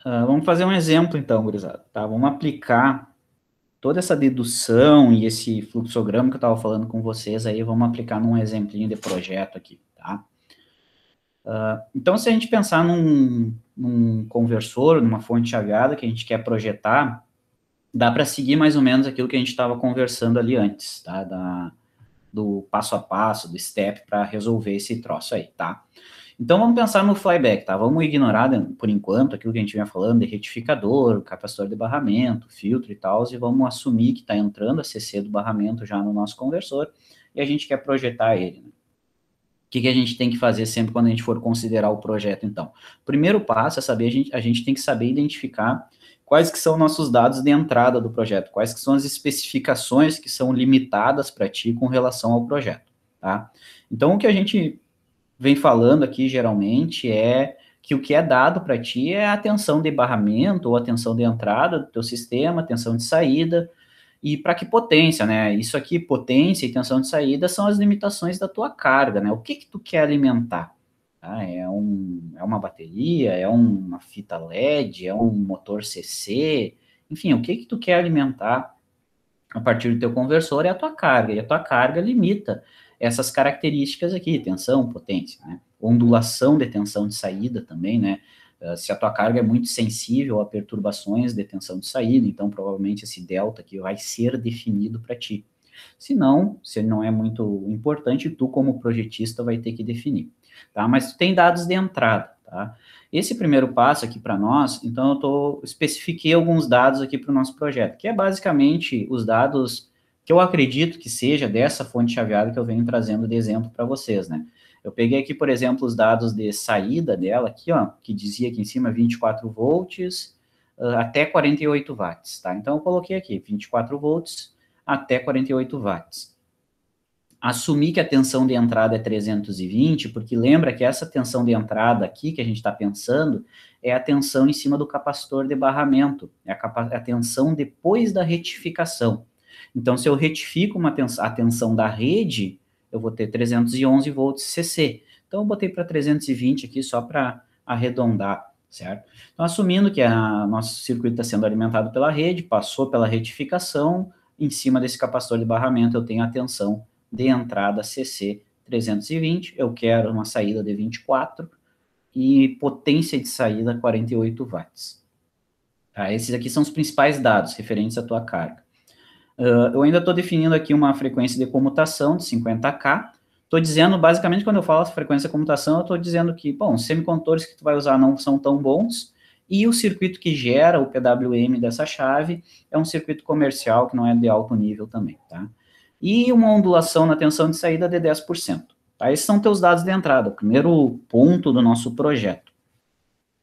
Vamos fazer um exemplo, então, gurizada, tá? Vamos aplicar toda essa dedução e esse fluxograma que eu estava falando com vocês aí, vamos aplicar num exemplinho de projeto aqui, tá? Então, se a gente pensar num conversor, numa fonte chaveada que a gente quer projetar, dá para seguir mais ou menos aquilo que a gente estava conversando ali antes, tá? Do passo a passo, do step, para resolver esse troço aí, tá? Então, vamos pensar no flyback, tá? Vamos ignorar, por enquanto, aquilo que a gente vinha falando de retificador, capacitor de barramento, filtro e tal, e vamos assumir que está entrando a CC do barramento já no nosso conversor, e a gente quer projetar ele, né? O que a gente tem que fazer sempre quando a gente for considerar o projeto, então? O primeiro passo é saber, a gente tem que saber identificar quais que são nossos dados de entrada do projeto, quais que são as especificações que são limitadas para ti com relação ao projeto, tá? Então, o que a gente vem falando aqui, geralmente, é que o que é dado para ti é a tensão de barramento ou a tensão de entrada do teu sistema, tensão de saída, e para que potência, né? Isso aqui, potência e tensão de saída, são as limitações da tua carga, né? O que que tu quer alimentar? Ah, é uma bateria, é uma fita LED, é um motor CC, enfim, o que que tu quer alimentar a partir do teu conversor é a tua carga, e a tua carga limita essas características aqui, tensão, potência, né? Ondulação de tensão de saída também, né? Se a tua carga é muito sensível a perturbações de tensão de saída, então provavelmente esse delta aqui vai ser definido para ti. Se não, se ele não é muito importante, tu como projetista vai ter que definir, tá? Mas tu tem dados de entrada, tá? Esse primeiro passo aqui para nós, então especifiquei alguns dados aqui para o nosso projeto, que é basicamente os dados que eu acredito que seja dessa fonte chaveada que eu venho trazendo de exemplo para vocês, né? Eu peguei aqui, por exemplo, os dados de saída dela aqui, ó, que dizia aqui em cima 24 volts até 48 watts, tá? Então eu coloquei aqui 24 volts até 48 watts. Assumir que a tensão de entrada é 320, porque lembra que essa tensão de entrada aqui que a gente está pensando é a tensão em cima do capacitor de barramento, é a tensão depois da retificação. Então, se eu retifico a tensão da rede, eu vou ter 311 volts CC. Então, eu botei para 320 aqui só para arredondar, certo? Então, assumindo que nosso circuito está sendo alimentado pela rede, passou pela retificação, em cima desse capacitor de barramento eu tenho a tensão de entrada CC 320, eu quero uma saída de 24 e potência de saída 48 watts. Tá? Esses aqui são os principais dados referentes à tua carga. Eu ainda estou definindo aqui uma frequência de comutação de 50K. Estou dizendo, basicamente, quando eu falo frequência de comutação, eu estou dizendo que, bom, os semicondutores que tu vai usar não são tão bons, e o circuito que gera o PWM dessa chave é um circuito comercial que não é de alto nível também, tá? E uma ondulação na tensão de saída de 10%. Tá? Esses são teus dados de entrada, o primeiro ponto do nosso projeto. O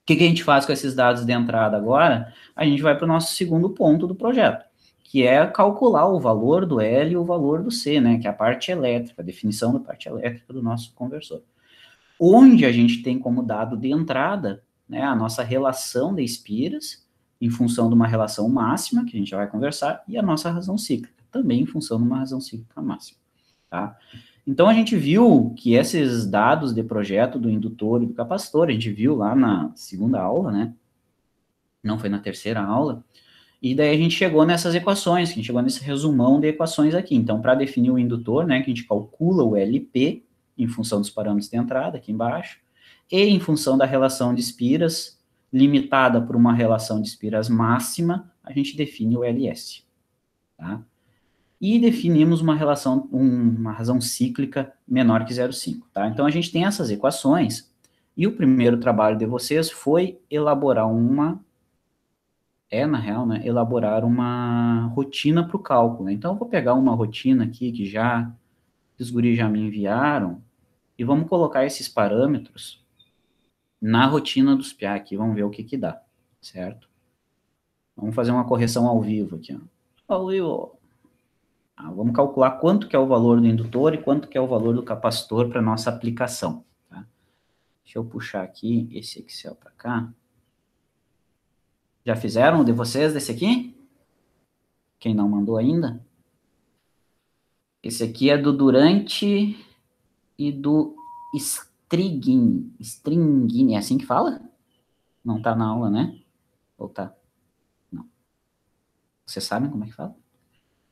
que a gente faz com esses dados de entrada agora? A gente vai para o nosso segundo ponto do projeto, que é calcular o valor do L e o valor do C, né? Que é a parte elétrica, a definição da parte elétrica do nosso conversor. Onde a gente tem como dado de entrada, né, a nossa relação de espiras, em função de uma relação máxima, que a gente já vai conversar, e a nossa razão cíclica, também em função de uma razão cíclica máxima, tá? Então, a gente viu que esses dados de projeto do indutor e do capacitor, a gente viu lá na segunda aula, né? Não foi na terceira aula, e daí a gente chegou nessas equações, que a gente chegou nesse resumão de equações aqui. Então, para definir o indutor, né, que a gente calcula o LP, em função dos parâmetros de entrada, aqui embaixo, e em função da relação de espiras, limitada por uma relação de espiras máxima, a gente define o LS, tá? E definimos uma razão cíclica menor que 0,5, tá? Então, a gente tem essas equações, e o primeiro trabalho de vocês foi elaborar na real, né, elaborar uma rotina para o cálculo, né? Então, eu vou pegar uma rotina aqui que os guris já me enviaram, e vamos colocar esses parâmetros na rotina dos PIA aqui, vamos ver o que que dá, certo? Vamos fazer uma correção ao vivo aqui, ó. Ao vivo. Vamos calcular quanto que é o valor do indutor e quanto que é o valor do capacitor para nossa aplicação, tá? Deixa eu puxar aqui esse Excel para cá. Já fizeram o de vocês desse aqui? Quem não mandou ainda? Esse aqui é do durante e do Stringin, é assim que fala? Não tá na aula, né? Ou tá? Não. Vocês sabem como é que fala?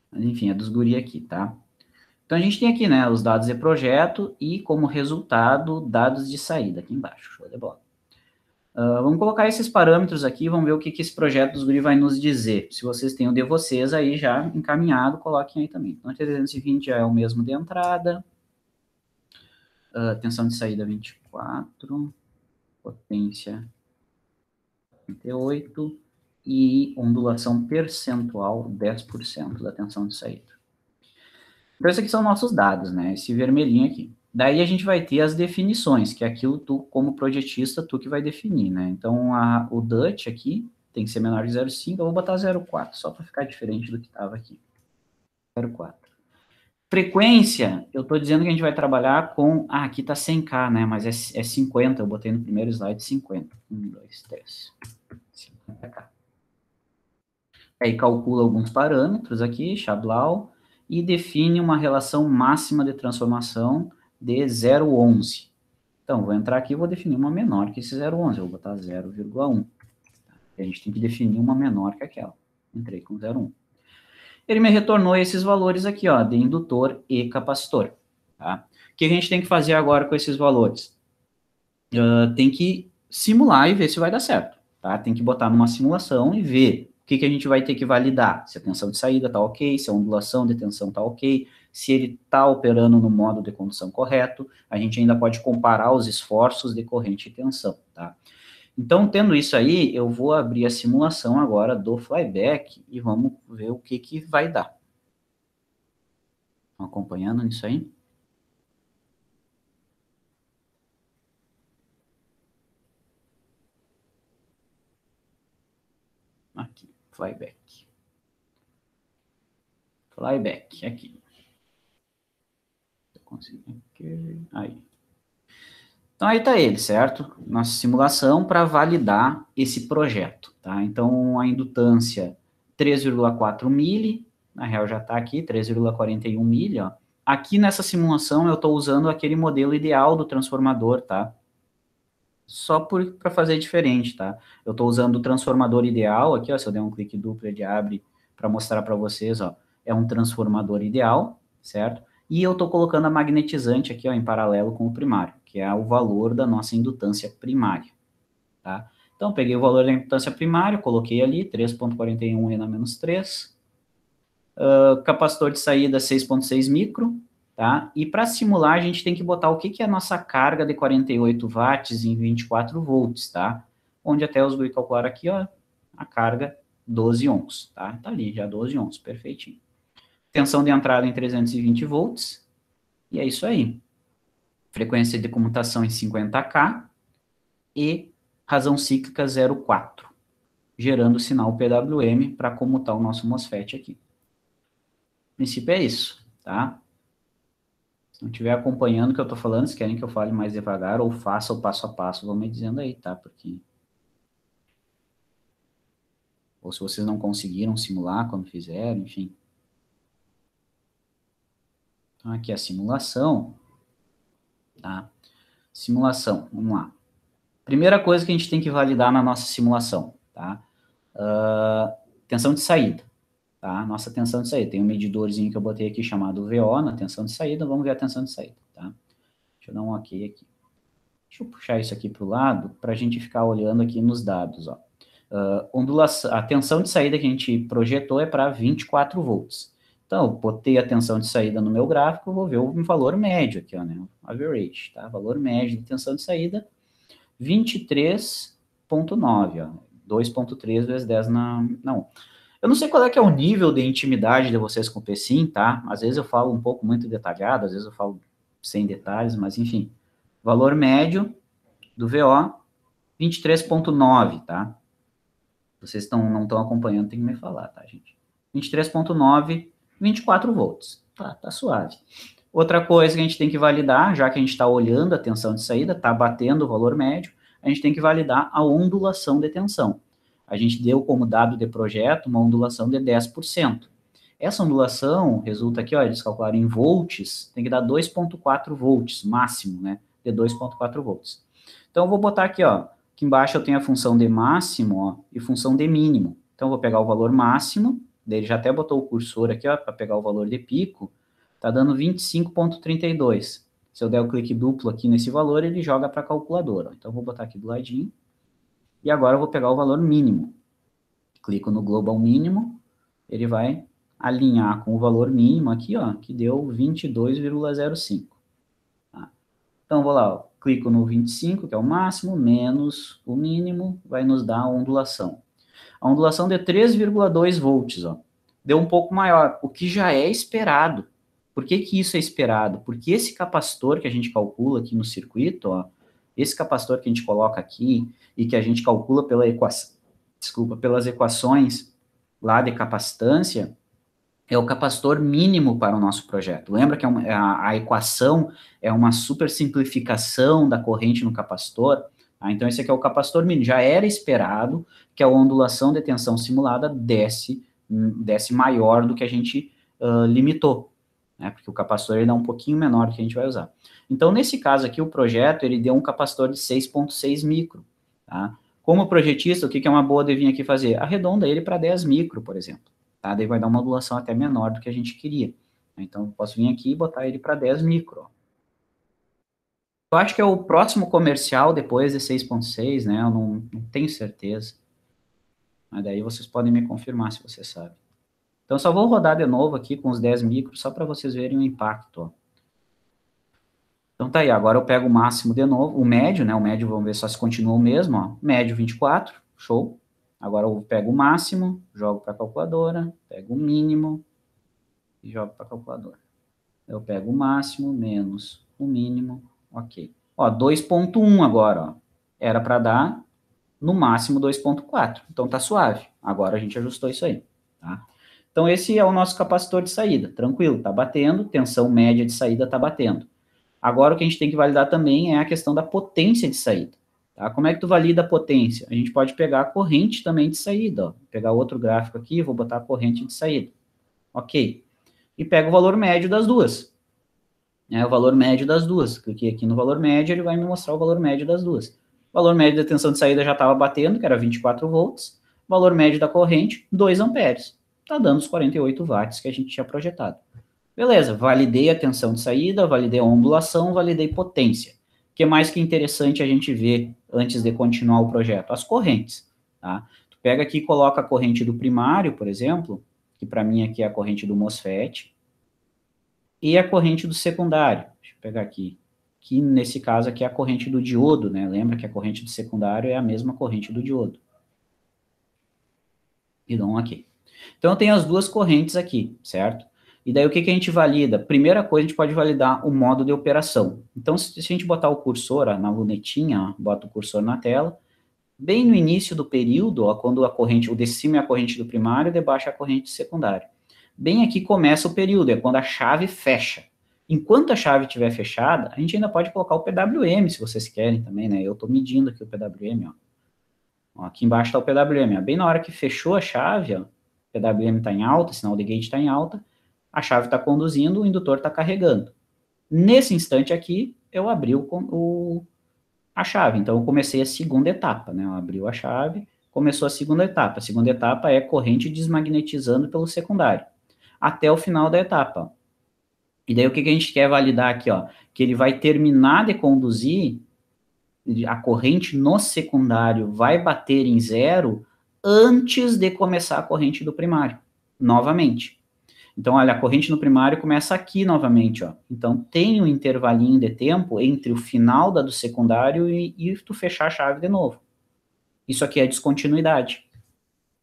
Mas, enfim, é dos guri aqui, tá? Então, a gente tem aqui, né, os dados de projeto e, como resultado, dados de saída aqui embaixo. Show de bola. Vamos colocar esses parâmetros aqui, vamos ver o que esse projeto dos guri vai nos dizer. Se vocês têm o de vocês aí já encaminhado, coloquem aí também. Então, 320 já é o mesmo de entrada. Tensão de saída 24. Potência 38. E ondulação percentual 10% da tensão de saída. Então, esses aqui são nossos dados, né? Esse vermelhinho aqui. Daí a gente vai ter as definições, que é aquilo tu, como projetista, tu que vai definir, né? Então, o DUT aqui tem que ser menor que 0,5, eu vou botar 0,4, só para ficar diferente do que estava aqui. 0,4. Frequência, eu estou dizendo que a gente vai trabalhar com... aqui está 100K, né? Mas é 50, eu botei no primeiro slide 50. 1, 2, 3. 50K. Aí calcula alguns parâmetros aqui, Chablau, e define uma relação máxima de transformação de 0,11. Então, vou entrar aqui e vou definir uma menor que esse 0,11. Eu vou botar 0,1. A gente tem que definir uma menor que aquela. Entrei com 0,1. Ele me retornou esses valores aqui, ó, de indutor e capacitor. Tá? O que a gente tem que fazer agora com esses valores? Tem que simular e ver se vai dar certo. Tá? Tem que botar numa simulação e ver o que a gente vai ter que validar. Se a tensão de saída está ok, se a ondulação de tensão está ok, se ele está operando no modo de condução correto. A gente ainda pode comparar os esforços de corrente e tensão. Tá? Então, tendo isso aí, eu vou abrir a simulação agora do flyback e vamos ver o que vai dar. Estão acompanhando isso aí? Aqui, flyback. Flyback, aqui. Eu consigo aqui. Aí. Então, aí está ele, certo? Nossa simulação para validar esse projeto, tá? Então, a indutância 3,4 mili, na real já está aqui, 3,41 mili, ó. Aqui nessa simulação eu estou usando aquele modelo ideal do transformador, tá? Só para fazer diferente, tá? Eu estou usando o transformador ideal, aqui, ó, se eu der um clique duplo, ele abre para mostrar para vocês, ó, é um transformador ideal, certo? E eu estou colocando a magnetizante aqui, ó, em paralelo com o primário, que é o valor da nossa indutância primária, tá? Então, peguei o valor da indutância primária, coloquei ali, 3,41 N a menos 3, capacitor de saída 6,6 micro, tá? E para simular, a gente tem que botar o que é a nossa carga de 48 watts em 24 volts, tá? Onde até os guri calcularam aqui, ó, a carga 12 ohms, tá? Tá ali, já 12 ohms, perfeitinho. Tensão de entrada em 320 volts, e é isso aí. Frequência de comutação em 50K e razão cíclica 0,4, gerando o sinal PWM para comutar o nosso MOSFET aqui. O princípio é isso, tá? Se não estiver acompanhando o que eu estou falando, se querem que eu fale mais devagar ou faça o passo a passo, vão me dizendo aí, tá? Porque... ou se vocês não conseguiram simular quando fizeram, enfim. Então, aqui é a simulação, tá? Simulação, vamos lá. Primeira coisa que a gente tem que validar na nossa simulação, tá? Tensão de saída, tá? Nossa tensão de saída. Tem um medidorzinho que eu botei aqui chamado VO na tensão de saída, vamos ver a tensão de saída, tá? Deixa eu dar um ok aqui. Deixa eu puxar isso aqui para o lado, para a gente ficar olhando aqui nos dados, ó. Ondulação, a tensão de saída que a gente projetou é para 24 volts. Então, eu botei a tensão de saída no meu gráfico, eu vou ver o valor médio aqui, ó, né? Average, tá? Valor médio de tensão de saída, 23,9, ó. 2,3 vezes 10 na... Não. Eu não sei qual é que é o nível de intimidade de vocês com o PSIM, tá? Às vezes eu falo um pouco muito detalhado, às vezes eu falo sem detalhes, mas enfim. Valor médio do VO, 23,9, tá? Vocês não estão acompanhando, tem que me falar, tá, gente? 23,9, 24 volts. Tá suave. Outra coisa que a gente tem que validar, já que a gente está olhando a tensão de saída, está batendo o valor médio, a gente tem que validar a ondulação de tensão. A gente deu como dado de projeto uma ondulação de 10%. Essa ondulação resulta aqui, ó, eles calcularam em volts, tem que dar 2,4 volts, máximo, né? De 2,4 volts. Então, eu vou botar aqui, ó, Aqui embaixo eu tenho a função de máximo, ó, e função de mínimo. Então, eu vou pegar o valor máximo, daí ele já até botou o cursor aqui, ó, para pegar o valor de pico, tá dando 25,32. Se eu der o clique duplo aqui nesse valor, ele joga para a calculadora. Então, eu vou botar aqui do ladinho. E agora eu vou pegar o valor mínimo. Clico no global mínimo, ele vai alinhar com o valor mínimo aqui, ó, que deu 22,05. Tá? Então, vou lá, ó, clico no 25, que é o máximo, menos o mínimo, vai nos dar a ondulação. A ondulação deu 3,2 volts, ó. Deu um pouco maior, o que já é esperado. Por que que isso é esperado? Porque esse capacitor que a gente calcula aqui no circuito, ó, esse capacitor que a gente coloca aqui e que a gente calcula pela equação, pelas equações lá de capacitância, é o capacitor mínimo para o nosso projeto. Lembra que a equação é uma super simplificação da corrente no capacitor? Ah, então, esse aqui é o capacitor mínimo. Já era esperado que a ondulação de tensão simulada desse maior do que a gente limitou, né? Porque o capacitor ele é um pouquinho menor do que a gente vai usar. Então, nesse caso aqui, o projeto ele deu um capacitor de 6,6 micro. Tá? Como projetista, o que é uma boa de vir aqui fazer? Arredonda ele para 10 micro, por exemplo. Tá? Daí vai dar uma ondulação até menor do que a gente queria. Então, eu posso vir aqui e botar ele para 10 micro. Eu acho que é o próximo comercial depois de 6,6, né? Eu não tenho certeza. Mas daí vocês podem me confirmar se você sabe. Então, eu só vou rodar de novo aqui com os 10 micros, só para vocês verem o impacto. Ó. Então, tá aí. Agora eu pego o máximo de novo. O médio, né? O médio, vamos ver só se continua o mesmo. Ó. Médio 24, show. Agora eu pego o máximo, jogo para a calculadora, pego o mínimo e jogo para a calculadora. Eu pego o máximo menos o mínimo, ok. Ó, 2,1 agora, ó. Era para dar no máximo 2,4. Então tá suave. Agora a gente ajustou isso aí, tá? Então esse é o nosso capacitor de saída, tranquilo, tá batendo, tensão média de saída tá batendo. Agora o que a gente tem que validar também é a questão da potência de saída. Tá? Como é que tu valida a potência? A gente pode pegar a corrente também de saída, ó. Vou pegar outro gráfico aqui, vou botar a corrente de saída. Ok. E pego o valor médio das duas. É o valor médio das duas. Cliquei aqui no valor médio, ele vai me mostrar o valor médio das duas. O valor médio da tensão de saída já estava batendo, que era 24 volts. O valor médio da corrente, 2 amperes. Está dando os 48 watts que a gente tinha projetado. Beleza, validei a tensão de saída, validei a ondulação, validei potência. O que mais que é interessante a gente ver antes de continuar o projeto? As correntes. Tá? Tu pega aqui e coloca a corrente do primário, por exemplo, que para mim aqui é a corrente do MOSFET, e a corrente do secundário. Deixa eu pegar aqui. Que nesse caso aqui é a corrente do diodo, né? Lembra que a corrente do secundário é a mesma corrente do diodo. E dá um aqui. Então eu tenho as duas correntes aqui, certo? E daí o que a gente valida? Primeira coisa, a gente pode validar o modo de operação. Então, se a gente botar o cursor ó, na lunetinha, ó, bota o cursor na tela, bem no início do período, ó, quando a corrente, o de cima é a corrente do primário, e de baixo é a corrente do secundário. Bem aqui começa o período, é quando a chave fecha. Enquanto a chave estiver fechada, a gente ainda pode colocar o PWM, se vocês querem também, né? Eu estou medindo aqui o PWM, ó. Ó, aqui embaixo está o PWM, ó. Bem na hora que fechou a chave, ó, o PWM está em alta, sinal de gate está em alta, a chave está conduzindo, o indutor está carregando. Nesse instante aqui, eu abri a chave, então eu comecei a segunda etapa, né? Eu abri a chave, começou a segunda etapa. A segunda etapa é corrente desmagnetizando pelo secundário, até o final da etapa. E daí o que a gente quer validar aqui, ó? Que ele vai terminar de conduzir, a corrente no secundário vai bater em zero antes de começar a corrente do primário, novamente. Então, olha, a corrente no primário começa aqui novamente, ó. Então, tem um intervalinho de tempo entre o final da do secundário e tu fechar a chave de novo. Isso aqui é descontinuidade.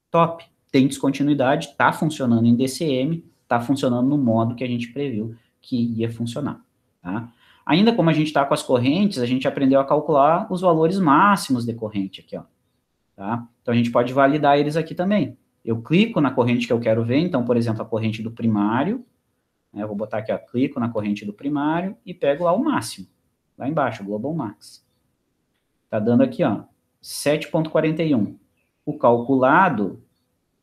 Top. Tem descontinuidade, tá funcionando em DCM, tá funcionando no modo que a gente previu que ia funcionar, tá? Ainda como a gente está com as correntes, a gente aprendeu a calcular os valores máximos de corrente aqui, ó, tá? Então, a gente pode validar eles aqui também. Eu clico na corrente que eu quero ver, então, por exemplo, a corrente do primário, né, eu vou botar aqui, ó, clico na corrente do primário e pego lá o máximo, lá embaixo, o Global Max. Tá dando aqui, ó, 7,41. O calculado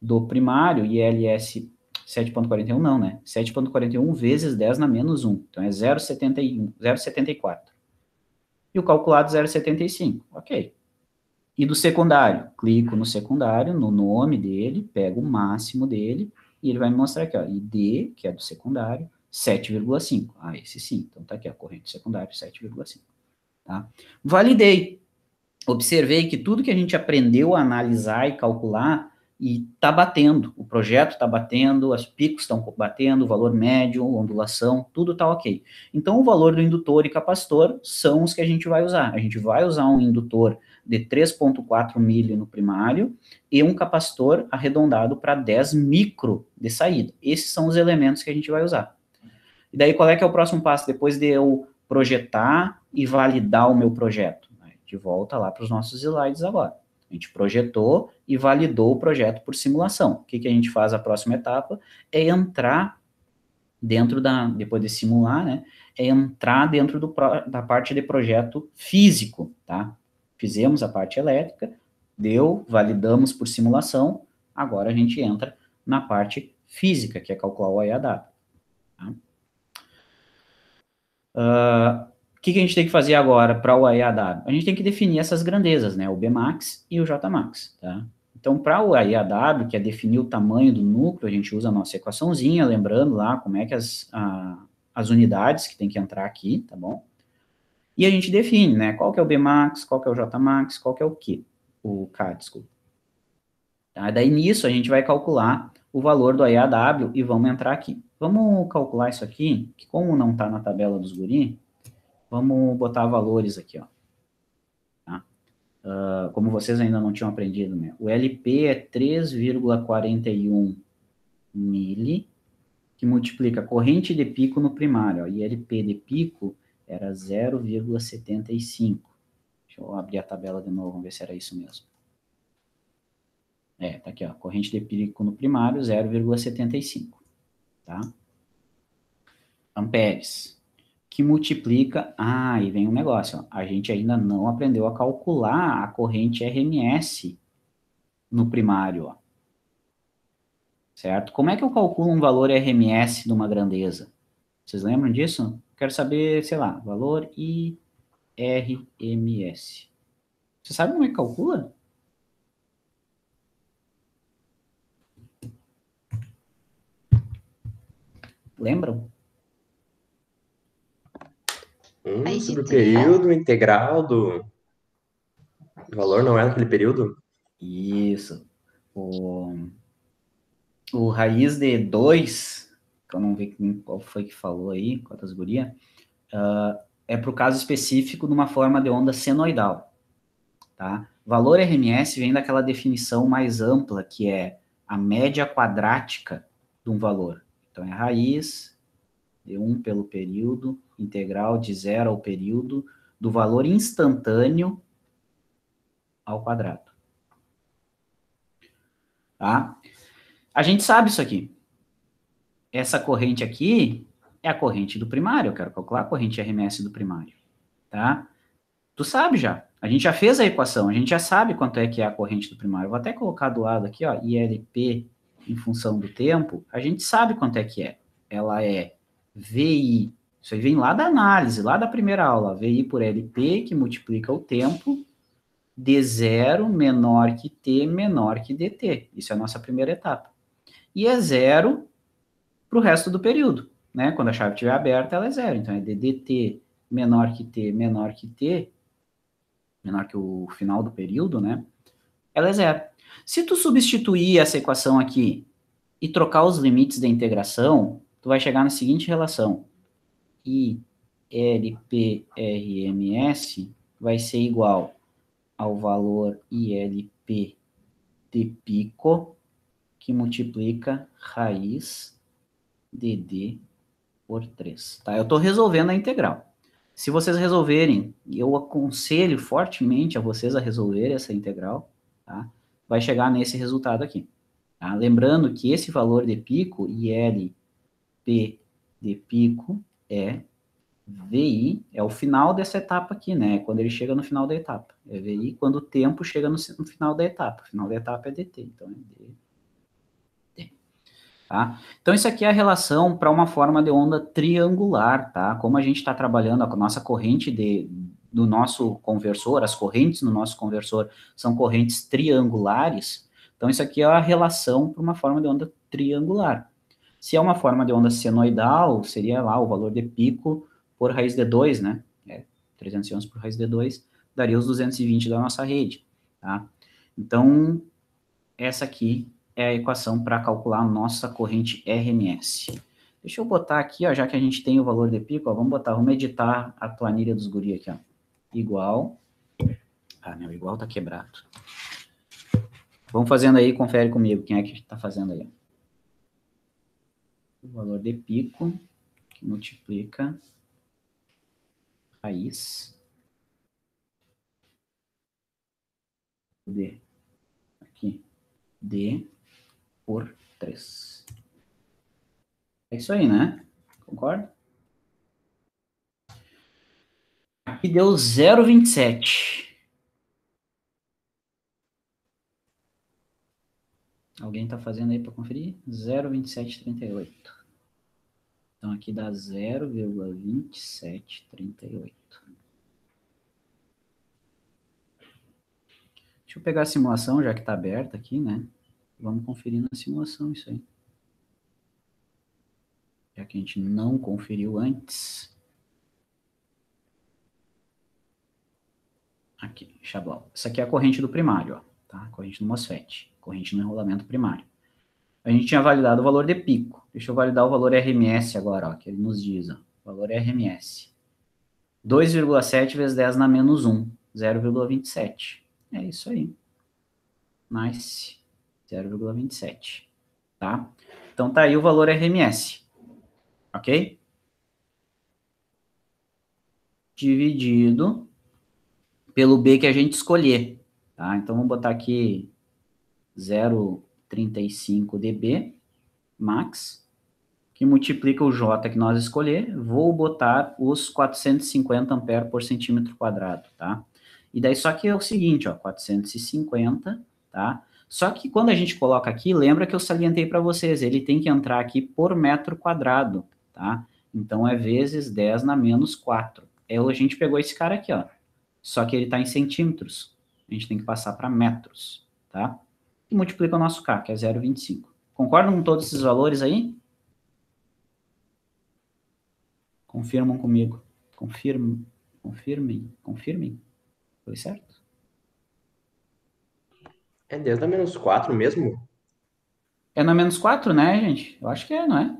do primário, ILS 7,41 não, né? 7,41 vezes 10 na menos 1. Então, é 0,71, 0,74. E o calculado 0,75. Ok. E do secundário, clico no secundário, no nome dele, pego o máximo dele, e ele vai me mostrar aqui, ó, ID, que é do secundário, 7,5. Ah, esse sim, então tá aqui, a corrente secundária, 7,5. Tá? Validei. Observei que tudo que a gente aprendeu a analisar e calcular, e está batendo, o projeto está batendo, os picos estão batendo, o valor médio, ondulação, tudo está ok. Então, o valor do indutor e capacitor são os que a gente vai usar. A gente vai usar um indutor de 3,4 milho no primário e um capacitor arredondado para 10 micro de saída. Esses são os elementos que a gente vai usar. E daí, qual é que é o próximo passo? Depois de eu projetar e validar o meu projeto. A gente volta lá para os nossos slides agora. A gente projetou e validou o projeto por simulação. O que a gente faz a próxima etapa? É entrar dentro depois de simular, né? É entrar dentro da parte de projeto físico, tá? Fizemos a parte elétrica, validamos por simulação, agora a gente entra na parte física, que é calcular o IAW. Tá? O que a gente tem que fazer agora para o IAW? A gente tem que definir essas grandezas, né? O Bmax e o Jmax, tá? Então, para o IAW, que é definir o tamanho do núcleo, a gente usa a nossa equaçãozinha, lembrando lá como é que as unidades que tem que entrar aqui, tá bom? E a gente define, né? Qual que é o Bmax, qual que é o Jmax, qual que é o K, desculpa. Tá? Daí, nisso, a gente vai calcular o valor do IAW e vamos entrar aqui. Vamos calcular isso aqui, que como não está na tabela dos guri, vamos botar valores aqui, ó. Tá? Como vocês ainda não tinham aprendido, né? O LP é 3,41 mili, que multiplica corrente de pico no primário, ó, e LP de pico era 0,75. Deixa eu abrir a tabela de novo, vamos ver se era isso mesmo. Tá aqui, ó, corrente de pico no primário, 0,75, tá? Amperes, que multiplica, e vem um negócio, ó, a gente ainda não aprendeu a calcular a corrente RMS no primário, ó. Certo? Como é que eu calculo um valor RMS de uma grandeza? Vocês lembram disso? Quero saber, sei lá, valor IRMS. Você sabe como é que calcula? Lembram? Sobre o período integral do valor, não é naquele período? Isso. O raiz de 2, que eu não vi qual foi que falou aí, quantas gurias, é para o caso específico de uma forma de onda senoidal. Tá? Valor RMS vem daquela definição mais ampla, que é a média quadrática de um valor. Então, é raiz de 1 pelo período, integral de 0 ao período, do valor instantâneo ao quadrado. Tá? A gente sabe isso aqui. Essa corrente aqui é a corrente do primário, eu quero calcular a corrente RMS do primário. Tá? Tu sabe já. A gente já fez a equação, a gente já sabe quanto é que é a corrente do primário. Eu vou até colocar do lado aqui, ó, ILP em função do tempo, a gente sabe quanto é que é. Ela é VI, isso aí vem lá da análise, lá da primeira aula, VI por LP, que multiplica o tempo, D0 menor que T menor que DT. Isso é a nossa primeira etapa. E é zero para o resto do período, né? Quando a chave estiver aberta, ela é zero. Então, é DT menor que T menor que T, menor que o final do período, né? Ela é zero. Se tu substituir essa equação aqui e trocar os limites da integração, tu vai chegar na seguinte relação. ILPRMS vai ser igual ao valor ILP de pico, que multiplica raiz de D por 3. Tá? Eu estou resolvendo a integral. Se vocês resolverem, eu aconselho fortemente a vocês a resolverem essa integral, tá? Vai chegar nesse resultado aqui. Tá? Lembrando que esse valor de pico, ILP de pico, é VI, é o final dessa etapa aqui, né? Quando ele chega no final da etapa. É VI quando o tempo chega no final da etapa. O final da etapa é DT, então é DT. Tá? Então, isso aqui é a relação para uma forma de onda triangular, tá? Como a gente está trabalhando a nossa corrente do nosso conversor, as correntes no nosso conversor são correntes triangulares, então isso aqui é a relação para uma forma de onda triangular. Se é uma forma de onda senoidal, seria lá o valor de pico por raiz de 2, né? 311 por raiz de 2, daria os 220 da nossa rede, tá? Então, essa aqui é a equação para calcular a nossa corrente RMS. Deixa eu botar aqui, ó, já que a gente tem o valor de pico, ó, vamos editar a planilha dos guri aqui, ó. Igual. Ah, meu, igual tá quebrado. Vamos fazendo aí, confere comigo, quem é que tá fazendo aí? O valor de pico, que multiplica raiz de, aqui, D por 3. É isso aí, né? Concorda? Aqui deu 0,27. Alguém está fazendo aí para conferir? 0,2738. Então, aqui dá 0,2738. Deixa eu pegar a simulação, já que está aberta aqui, né? Vamos conferir na simulação isso aí. Já que a gente não conferiu antes. Aqui, Xablau. Essa aqui é a corrente do primário, ó, tá? Corrente do MOSFET. Corrente no enrolamento primário. A gente tinha validado o valor de pico. Deixa eu validar o valor RMS agora, ó, que ele nos diz, ó. Valor RMS. 2,7 vezes 10 na menos 1. 0,27. É isso aí. Nice. 0,27. Tá? Então tá aí o valor RMS. Ok? Dividido pelo B que a gente escolher. Tá? Então vamos botar aqui 0,35 dB max, que multiplica o J que nós escolher. Vou botar os 450 ampere por centímetro quadrado, tá? E daí só que é o seguinte, ó, 450, tá? Só que quando a gente coloca aqui, lembra que eu salientei para vocês, ele tem que entrar aqui por metro quadrado, tá? Então é vezes 10 na menos 4. A gente pegou esse cara aqui, ó. Só que ele está em centímetros. A gente tem que passar para metros, tá? E multiplica o nosso K, que é 0,25. Concordam com todos esses valores aí? Confirmam comigo. Confirmem. Foi certo? É 10 a menos 4 mesmo? É na menos 4, né, gente? Eu acho que é, não é?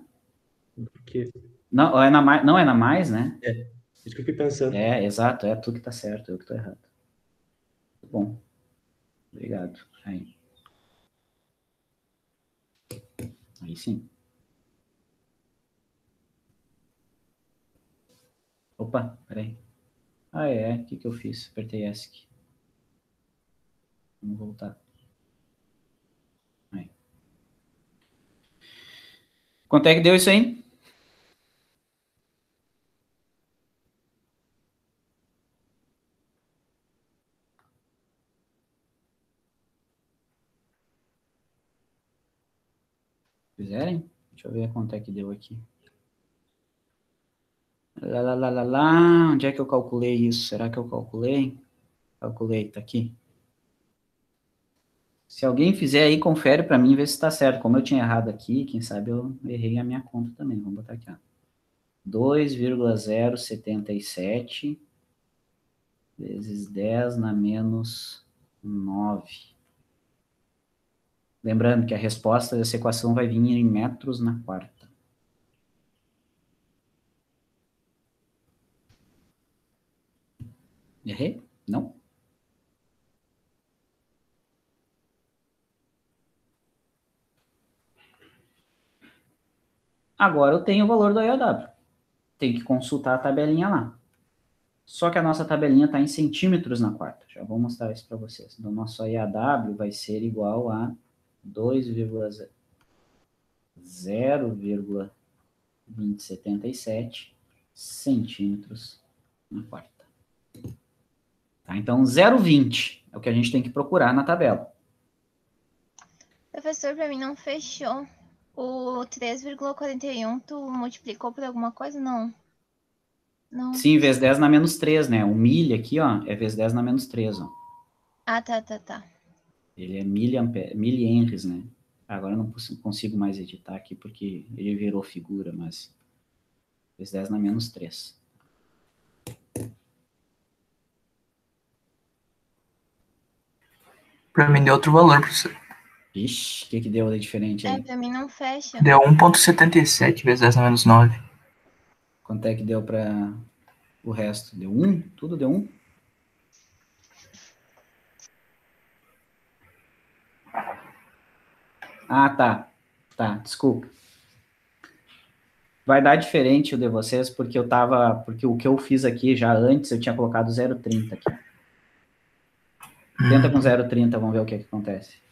Porque... Não, é na mais, não é na mais, né? É, isso que eu fiquei pensando. É, exato, é tu que tá certo, eu que tô errado. Bom, obrigado. Aí sim. Opa, peraí. Ah, o que eu fiz? Apertei ESC. Vamos voltar. Aí. Quanto é que deu isso aí? Fizerem? Deixa eu ver quanto é que deu aqui. Lá. Onde é que eu calculei isso? Será que eu calculei? Calculei, tá aqui. Se alguém fizer aí, confere para mim, ver se está certo. Como eu tinha errado aqui, quem sabe eu errei a minha conta também. Vamos botar aqui, ó. 2,077 vezes 10 na menos 9. Lembrando que a resposta dessa equação vai vir em metros na quarta. Errei? Não? Agora eu tenho o valor do IOW. Tem que consultar a tabelinha lá. Só que a nossa tabelinha está em centímetros na quarta. Já vou mostrar isso para vocês. Então, nosso IAW vai ser igual a 2,02077 centímetros na quarta. Tá? Então, 0,20 é o que a gente tem que procurar na tabela. Professor, para mim não fechou. O 3,41 tu multiplicou por alguma coisa? Não. Não. Sim, vezes 10 na menos 3, né? O milha aqui, ó, é vezes 10 na menos 3, ó. Ah, tá. Ele é milihenries, né? Agora eu não consigo mais editar aqui porque ele virou figura, mas vezes 10 na menos 3. Pra mim deu outro valor, professor. Ixi, o que deu de diferente aí? Pra mim não fecha. Deu 1,77 vezes 10 na menos 9. Quanto é que deu para o resto? Deu 1? Tudo deu 1? Ah, tá. Tá, desculpa. Vai dar diferente o de vocês, porque porque o que eu fiz aqui já antes, eu tinha colocado 0,30 aqui. Tenta com 0,30, vamos ver o que acontece.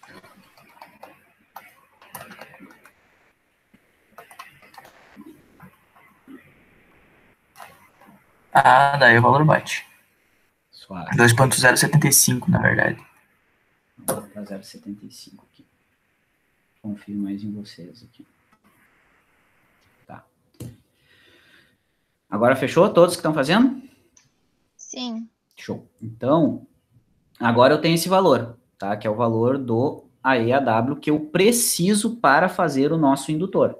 Ah, daí o valor bate. Suave. 2,075, na verdade. Vou botar 0,75 aqui. Confio mais em vocês aqui. Tá. Agora fechou? Todos que estão fazendo? Sim. Show. Então, agora eu tenho esse valor, tá? Que é o valor do AEAW que eu preciso para fazer o nosso indutor. O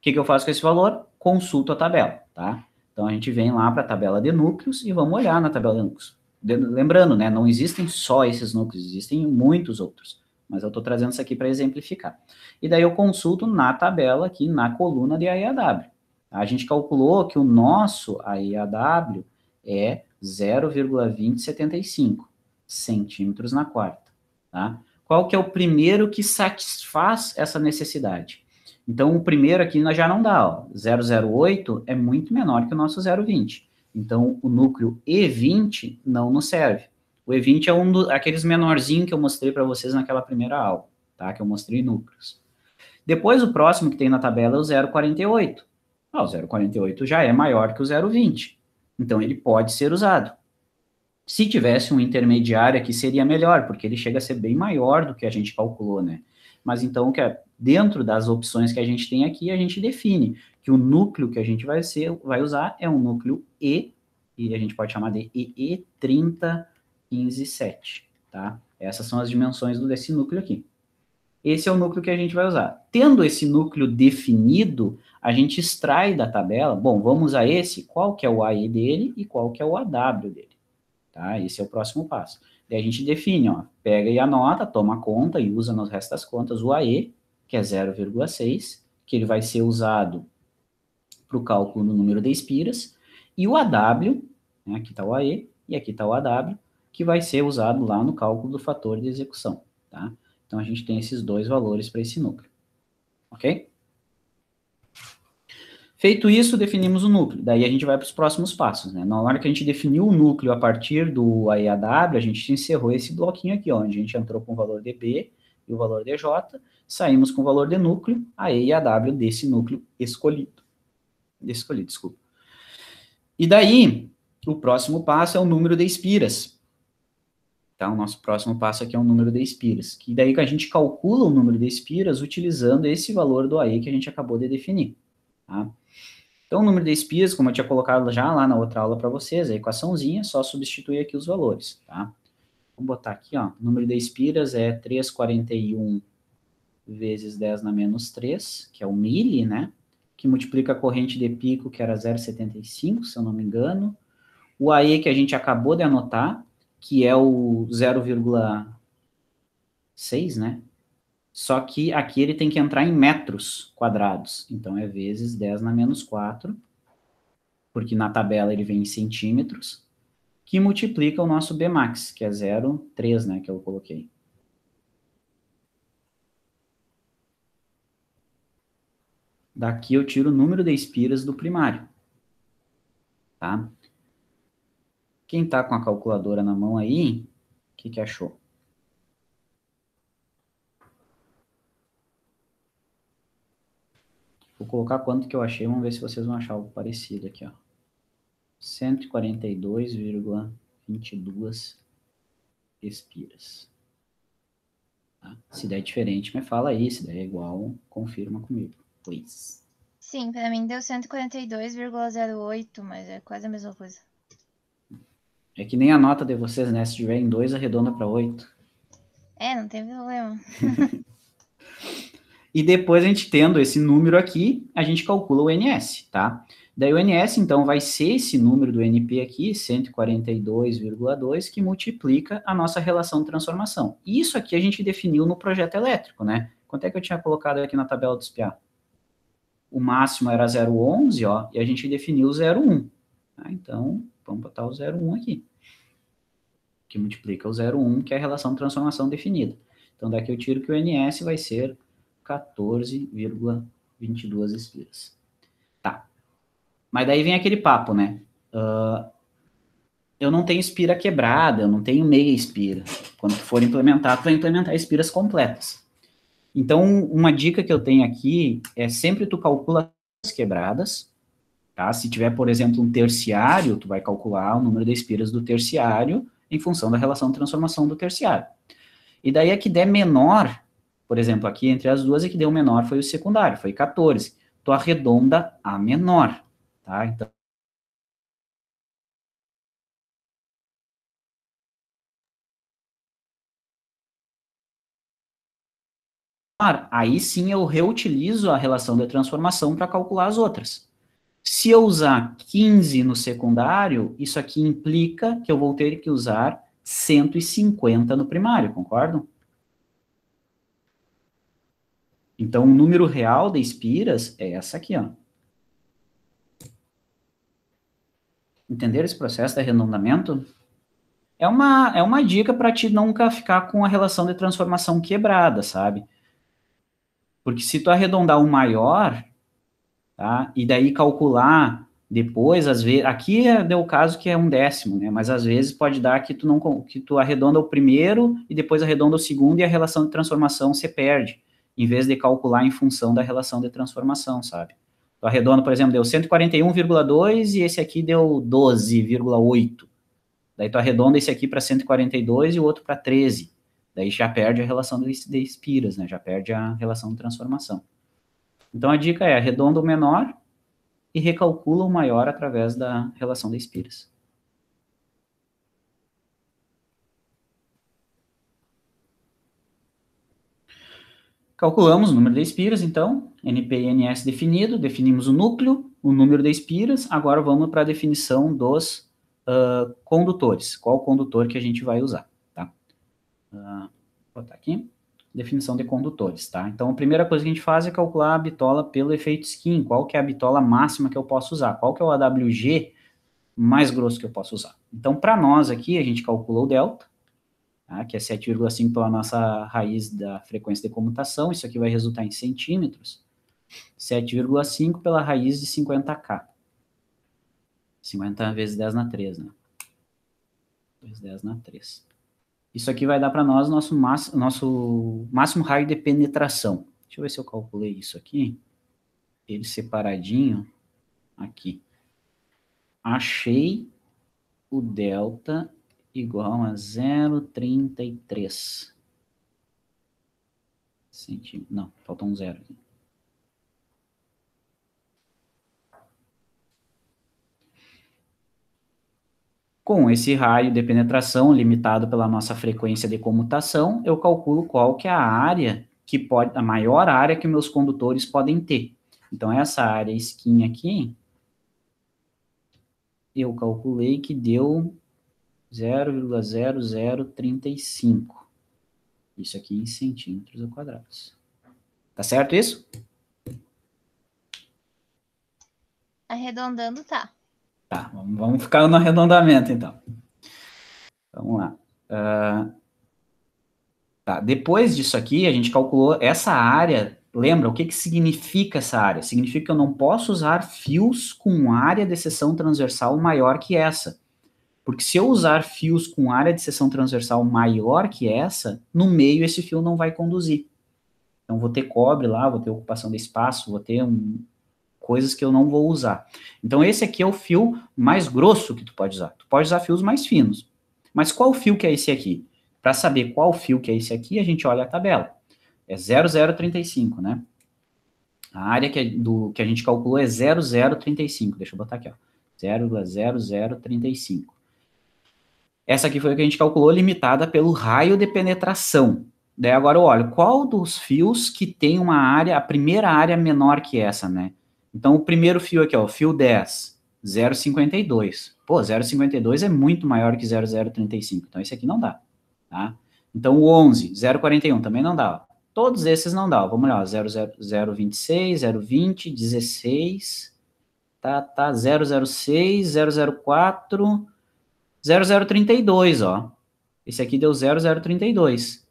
que eu faço com esse valor? Consulto a tabela, tá? Então, a gente vem lá para a tabela de núcleos e vamos olhar na tabela de núcleos. Lembrando, né? Não existem só esses núcleos, existem muitos outros. Mas eu estou trazendo isso aqui para exemplificar. E daí eu consulto na tabela aqui, na coluna de AEAW. A gente calculou que o nosso AEAW é 0,2075 centímetros na quarta, tá? Qual que é o primeiro que satisfaz essa necessidade? Então, o primeiro aqui nós já não dá, ó, 008 é muito menor que o nosso 020. Então, o núcleo E20 não nos serve. O E20 é aqueles menorzinhos que eu mostrei para vocês naquela primeira aula, tá? Que eu mostrei núcleos. Depois, o próximo que tem na tabela é o 048. Ah, o 048 já é maior que o 020. Então, ele pode ser usado. Se tivesse um intermediário aqui, seria melhor, porque ele chega a ser bem maior do que a gente calculou, né? Mas então, dentro das opções que a gente tem aqui, a gente define que o núcleo que a gente vai usar é um núcleo E, e a gente pode chamar de EE30157, tá? Essas são as dimensões desse núcleo aqui. Esse é o núcleo que a gente vai usar. Tendo esse núcleo definido, a gente extrai da tabela, bom, vamos a esse, qual que é o AE dele e qual que é o AW dele. Tá? Esse é o próximo passo. Daí a gente define, ó, pega e anota, toma conta e usa nos restos das contas o AE, que é 0,6, que ele vai ser usado para o cálculo do número de espiras, e o AW, né, aqui está o AE e aqui está o AW, que vai ser usado lá no cálculo do fator de execução. Tá? Então a gente tem esses dois valores para esse núcleo. Ok? Feito isso, definimos o núcleo. Daí a gente vai para os próximos passos, né? Na hora que a gente definiu o núcleo a partir do AEAW, a gente encerrou esse bloquinho aqui, ó, onde a gente entrou com o valor de B e o valor de J, saímos com o valor de núcleo, AE e AW desse núcleo escolhido. Desculpa. E daí, o próximo passo é o número de espiras. Tá? O nosso próximo passo aqui é o número de espiras. Que daí que a gente calcula o número de espiras utilizando esse valor do AE que a gente acabou de definir. Tá? Então, o número de espiras, como eu tinha colocado já lá na outra aula para vocês, a equaçãozinha, só substituir aqui os valores, tá? Vou botar aqui, ó, o número de espiras é 341 vezes 10 na menos 3, que é o milli, né? Que multiplica a corrente de pico, que era 0,75, se eu não me engano. O AE que a gente acabou de anotar, que é o 0,6, né? Só que aqui ele tem que entrar em metros quadrados. Então, é vezes 10 na menos 4, porque na tabela ele vem em centímetros, que multiplica o nosso Bmax, que é 0,3, né, que eu coloquei. Daqui eu tiro o número de espiras do primário, tá? Quem tá com a calculadora na mão aí, o que achou? Vou colocar quanto que eu achei, vamos ver se vocês vão achar algo parecido aqui, ó. 142,22 espiras. Tá? Se der diferente, me fala aí. Se der igual, confirma comigo, please. Sim, pra mim deu 142,08, mas é quase a mesma coisa. É que nem a nota de vocês, né? Se tiver em 2, arredonda para 8. É, não tem problema. E depois a gente tendo esse número aqui, a gente calcula o NS, tá? Daí o NS, então, vai ser esse número do NP aqui, 142,2, que multiplica a nossa relação de transformação. Isso aqui a gente definiu no projeto elétrico, né? Quanto é que eu tinha colocado aqui na tabela dos PA? O máximo era 0,11, ó, e a gente definiu o 0,1. Tá? Então, vamos botar o 0,1 aqui, que multiplica o 0,1, que é a relação de transformação definida. Então, daqui eu tiro que o NS vai ser 14,22 espiras. Tá. Mas daí vem aquele papo, né? Eu não tenho espira quebrada, eu não tenho meia espira. Quando for implementar, tu vai implementar espiras completas. Então, uma dica que eu tenho aqui é sempre tu calcula as quebradas, tá? Se tiver, por exemplo, um terciário, tu vai calcular o número de espiras do terciário em função da relação de transformação do terciário. E daí a que der menor, por exemplo, aqui entre as duas, a que deu menor foi o secundário, foi 14. Tu arredonda a menor, tá? Então, aí sim eu reutilizo a relação de transformação para calcular as outras. Se eu usar 15 no secundário, isso aqui implica que eu vou ter que usar 150 no primário, concordam? Então, o número real de espiras é essa aqui, ó. Entenderam esse processo de arredondamento? É uma dica para ti nunca ficar com a relação de transformação quebrada, sabe? Porque se tu arredondar o maior, tá? E daí calcular depois, às vezes, aqui deu o caso que é 1/10, né? Mas às vezes pode dar que tu arredonda o primeiro e depois arredonda o segundo e a relação de transformação se perde, em vez de calcular em função da relação de transformação, sabe? Tu arredonda, por exemplo, deu 141,2 e esse aqui deu 12,8. Daí tu arredonda esse aqui para 142 e o outro para 13. Daí já perde a relação de espiras, né? Já perde a relação de transformação. Então a dica é arredonda o menor e recalcula o maior através da relação de espiras. Calculamos o número de espiras, então, NP e NS definido, definimos o núcleo, o número de espiras, agora vamos para a definição dos condutores, qual condutor que a gente vai usar, tá? Vou botar aqui, definição de condutores, tá? Então, a primeira coisa que a gente faz é calcular a bitola pelo efeito skin, qual que é a bitola máxima que eu posso usar, qual que é o AWG mais grosso que eu posso usar. Então, para nós aqui, a gente calculou o delta, tá? Que é 7,5 pela nossa raiz da frequência de comutação, isso aqui vai resultar em centímetros, 7,5 pela raiz de 50K. 50 vezes 10 na 3, né? Vezes 10 na 3. Isso aqui vai dar para nós nosso máximo raio de penetração. Deixa eu ver se eu calculei isso aqui. Ele separadinho aqui. Achei o delta igual a 0,33 centímetros. Não, faltou um zero aqui. Com esse raio de penetração limitado pela nossa frequência de comutação, eu calculo qual que é a área que pode, a maior área que meus condutores podem ter. Então, essa área skin aqui, eu calculei que deu 0,0035. Isso aqui em centímetros ao quadrados. Tá certo isso? Arredondando, tá. Tá, vamos ficar no arredondamento, então. Vamos lá. Tá, depois disso aqui, a gente calculou essa área. Lembra, o que significa essa área? Significa que eu não posso usar fios com área de seção transversal maior que essa. Porque se eu usar fios com área de seção transversal maior que essa, no meio esse fio não vai conduzir. Então, vou ter cobre lá, vou ter ocupação de espaço, vou ter coisas que eu não vou usar. Então, esse aqui é o fio mais grosso que tu pode usar. Tu pode usar fios mais finos. Mas qual fio que é esse aqui? Para saber qual fio que é esse aqui, a gente olha a tabela. É 0,035, né? A área que a gente calculou é 0,035. Deixa eu botar aqui, ó. 0,0035. Essa aqui foi a que a gente calculou, limitada pelo raio de penetração. Daí agora eu olho, qual dos fios que tem uma área, a primeira área menor que essa, né? Então, o primeiro fio aqui, ó, o fio 10, 0,52. Pô, 0,52 é muito maior que 0,035. Então, esse aqui não dá, tá? Então, o 11, 0,41 também não dá, ó. Todos esses não dá, ó. Vamos lá, ó, 0,26, 0,20, 16, tá, 0,06, 0,04... 0032, ó. Esse aqui deu 0032.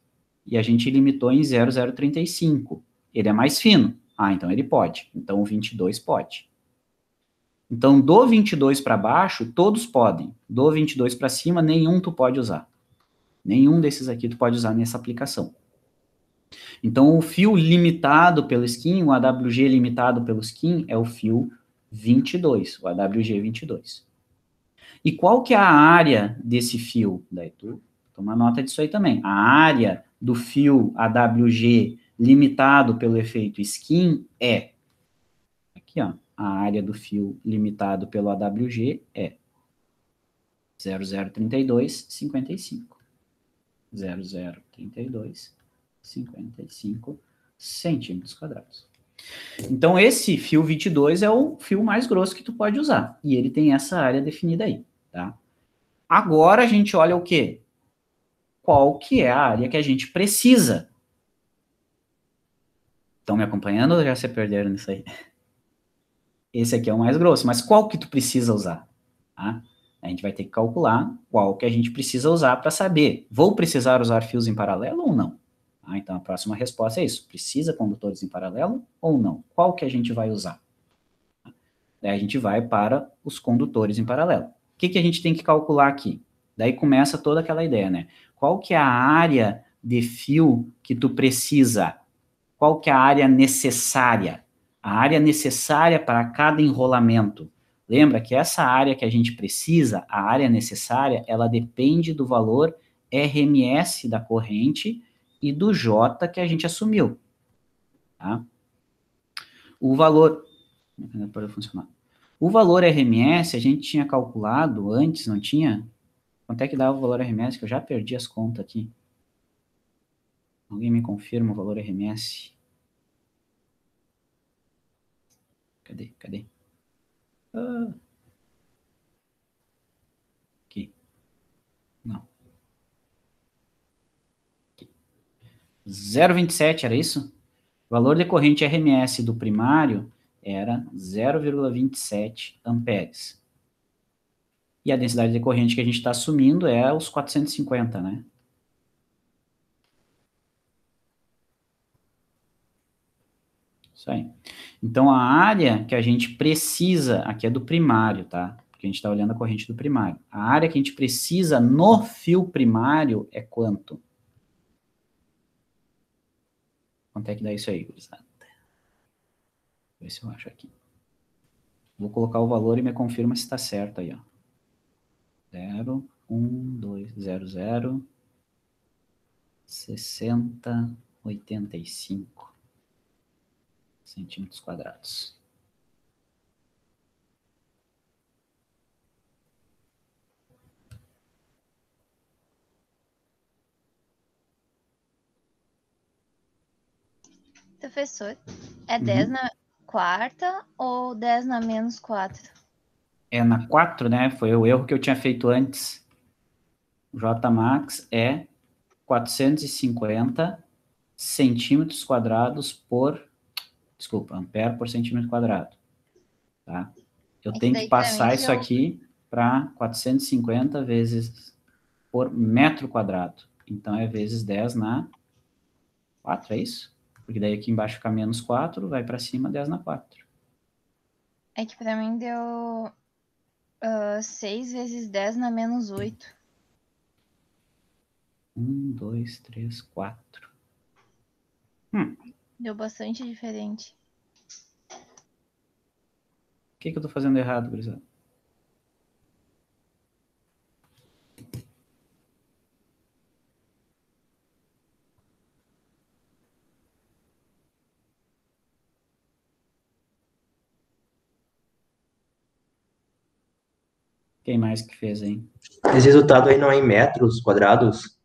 E a gente limitou em 0035. Ele é mais fino. Ah, então ele pode. Então o 22 pode. Então do 22 para baixo, todos podem. Do 22 para cima, nenhum tu pode usar. Nenhum desses aqui tu pode usar nessa aplicação. Então o fio limitado pelo skin, o AWG limitado pelo skin, é o fio 22, o AWG 22. E qual que é a área desse fio? Daí tu toma nota disso aí também. A área do fio AWG limitado pelo efeito skin é... Aqui, ó. A área do fio limitado pelo AWG é 0032,55. 0032,55 centímetros quadrados. Então, esse fio 22 é o fio mais grosso que tu pode usar. E ele tem essa área definida aí, tá? Agora a gente olha o quê? Qual que é a área que a gente precisa? Estão me acompanhando ou já se perderam nisso aí? Esse aqui é o mais grosso, mas qual que tu precisa usar? Tá? A gente vai ter que calcular qual que a gente precisa usar para saber, vou precisar usar fios em paralelo ou não? Tá? Então a próxima resposta é isso, precisa condutores em paralelo ou não? Qual que a gente vai usar? Daí a gente vai para os condutores em paralelo. O que que a gente tem que calcular aqui? Daí começa toda aquela ideia, né? Qual que é a área de fio que tu precisa? Qual que é a área necessária? A área necessária para cada enrolamento. Lembra que essa área que a gente precisa, a área necessária, ela depende do valor RMS da corrente e do J que a gente assumiu. Tá? O valor... Pode funcionar. O valor RMS a gente tinha calculado antes, não tinha? Quanto é que dava o valor RMS? Que eu já perdi as contas aqui. Alguém me confirma o valor RMS? Cadê? Aqui. Não. Aqui. 0,27 era isso? O valor de corrente RMS do primário era 0,27 amperes. E a densidade de corrente que a gente está assumindo é os 450, né? Isso aí. Então, a área que a gente precisa, aqui é do primário, tá? Porque a gente está olhando a corrente do primário. A área que a gente precisa no fio primário é quanto? Quanto é que dá isso aí, gurizada? Vê se eu acho aqui. Vou colocar o valor e me confirma se está certo aí, ó. 0, 1, 2, 0, 0, 60, 85 centímetros quadrados. Professor, é 10 na quarta ou 10 na menos 4? É na 4, né? Foi o erro que eu tinha feito antes. O Jmax é 450 centímetros quadrados por... Desculpa, ampere por centímetro quadrado. Tá? Eu tenho que passar isso aqui para 450 vezes por metro quadrado. Então, é vezes 10 na 4, é isso? Porque daí aqui embaixo fica menos 4, vai para cima 10 na 4. É que para mim deu 6 vezes 10 na menos 8. 1, 2, 3, 4. Deu bastante diferente. O que eu tô fazendo errado, gurizada? Quem mais que fez, hein? Esse resultado aí não é em metros quadrados?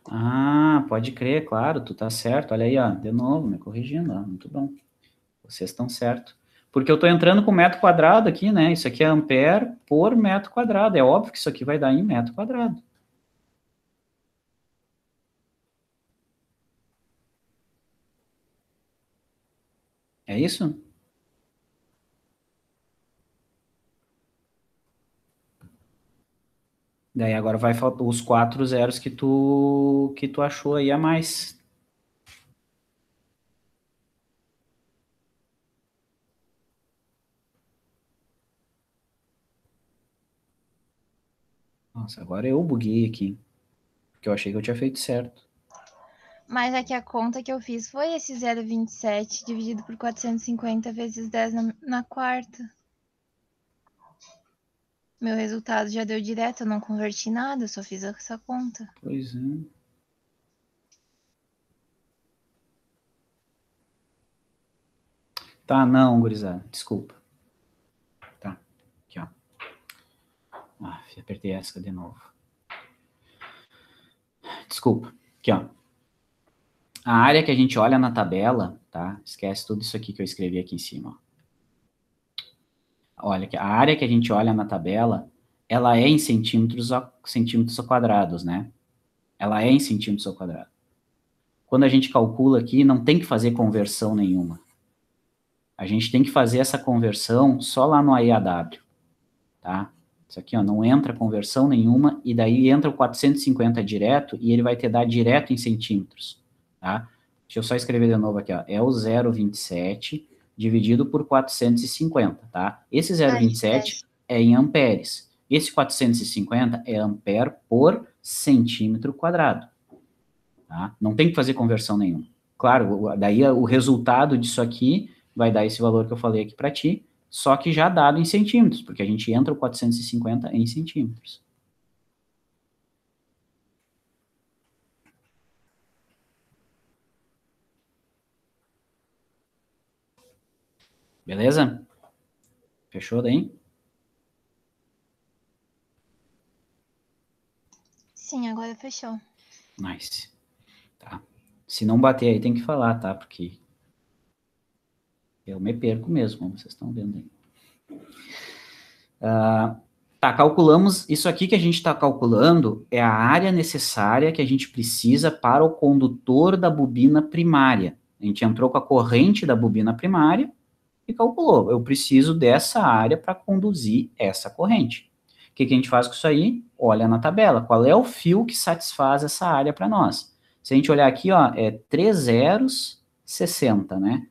Ah, pode crer, claro, tu tá certo. Olha aí, ó, de novo, me corrigindo, ó, muito bom. Vocês estão certo. Porque eu tô entrando com metro quadrado aqui, né? Isso aqui é ampere por metro quadrado. É óbvio que isso aqui vai dar em metro quadrado. É isso? Daí agora vai faltar os 4 zeros que tu achou aí a mais. Nossa, agora eu buguei aqui. Porque eu achei que eu tinha feito certo. Mas aqui a conta que eu fiz foi esse 0,27 dividido por 450 vezes 10 na quarta. Meu resultado já deu direto, eu não converti nada, eu só fiz essa conta. Pois é. Tá, não, gurizada, desculpa. Tá, aqui, ó. Ah, apertei essa de novo. Desculpa, aqui, ó. A área que a gente olha na tabela, tá? Esquece tudo isso aqui que eu escrevi aqui em cima, ó. Olha, a área que a gente olha na tabela, ela é em centímetros quadrados, né? Ela é em centímetros ao quadrado. Quando a gente calcula aqui, não tem que fazer conversão nenhuma. A gente tem que fazer essa conversão só lá no IAW, tá? Isso aqui, ó, não entra conversão nenhuma, e daí entra o 450 direto, e ele vai te dar direto em centímetros, tá? Deixa eu só escrever de novo aqui, ó. É o 0,27 dividido por 450, tá? Esse 0,27 é em amperes. Esse 450 é ampere por centímetro quadrado, tá? Não tem que fazer conversão nenhuma. Claro, daí o resultado disso aqui vai dar esse valor que eu falei aqui para ti, só que já dado em centímetros, porque a gente entra o 450 em centímetros. Beleza? Fechou daí? Sim, agora fechou. Nice. Tá. Se não bater aí, tem que falar, tá? Porque eu me perco mesmo, como vocês estão vendo aí. Tá, calculamos, isso aqui que a gente está calculando é a área necessária que a gente precisa para o condutor da bobina primária. A gente entrou com a corrente da bobina primária e calculou, eu preciso dessa área para conduzir essa corrente. O que a gente faz com isso aí? Olha na tabela, qual é o fio que satisfaz essa área para nós. Se a gente olhar aqui, ó, é 3 zeros, 60, né?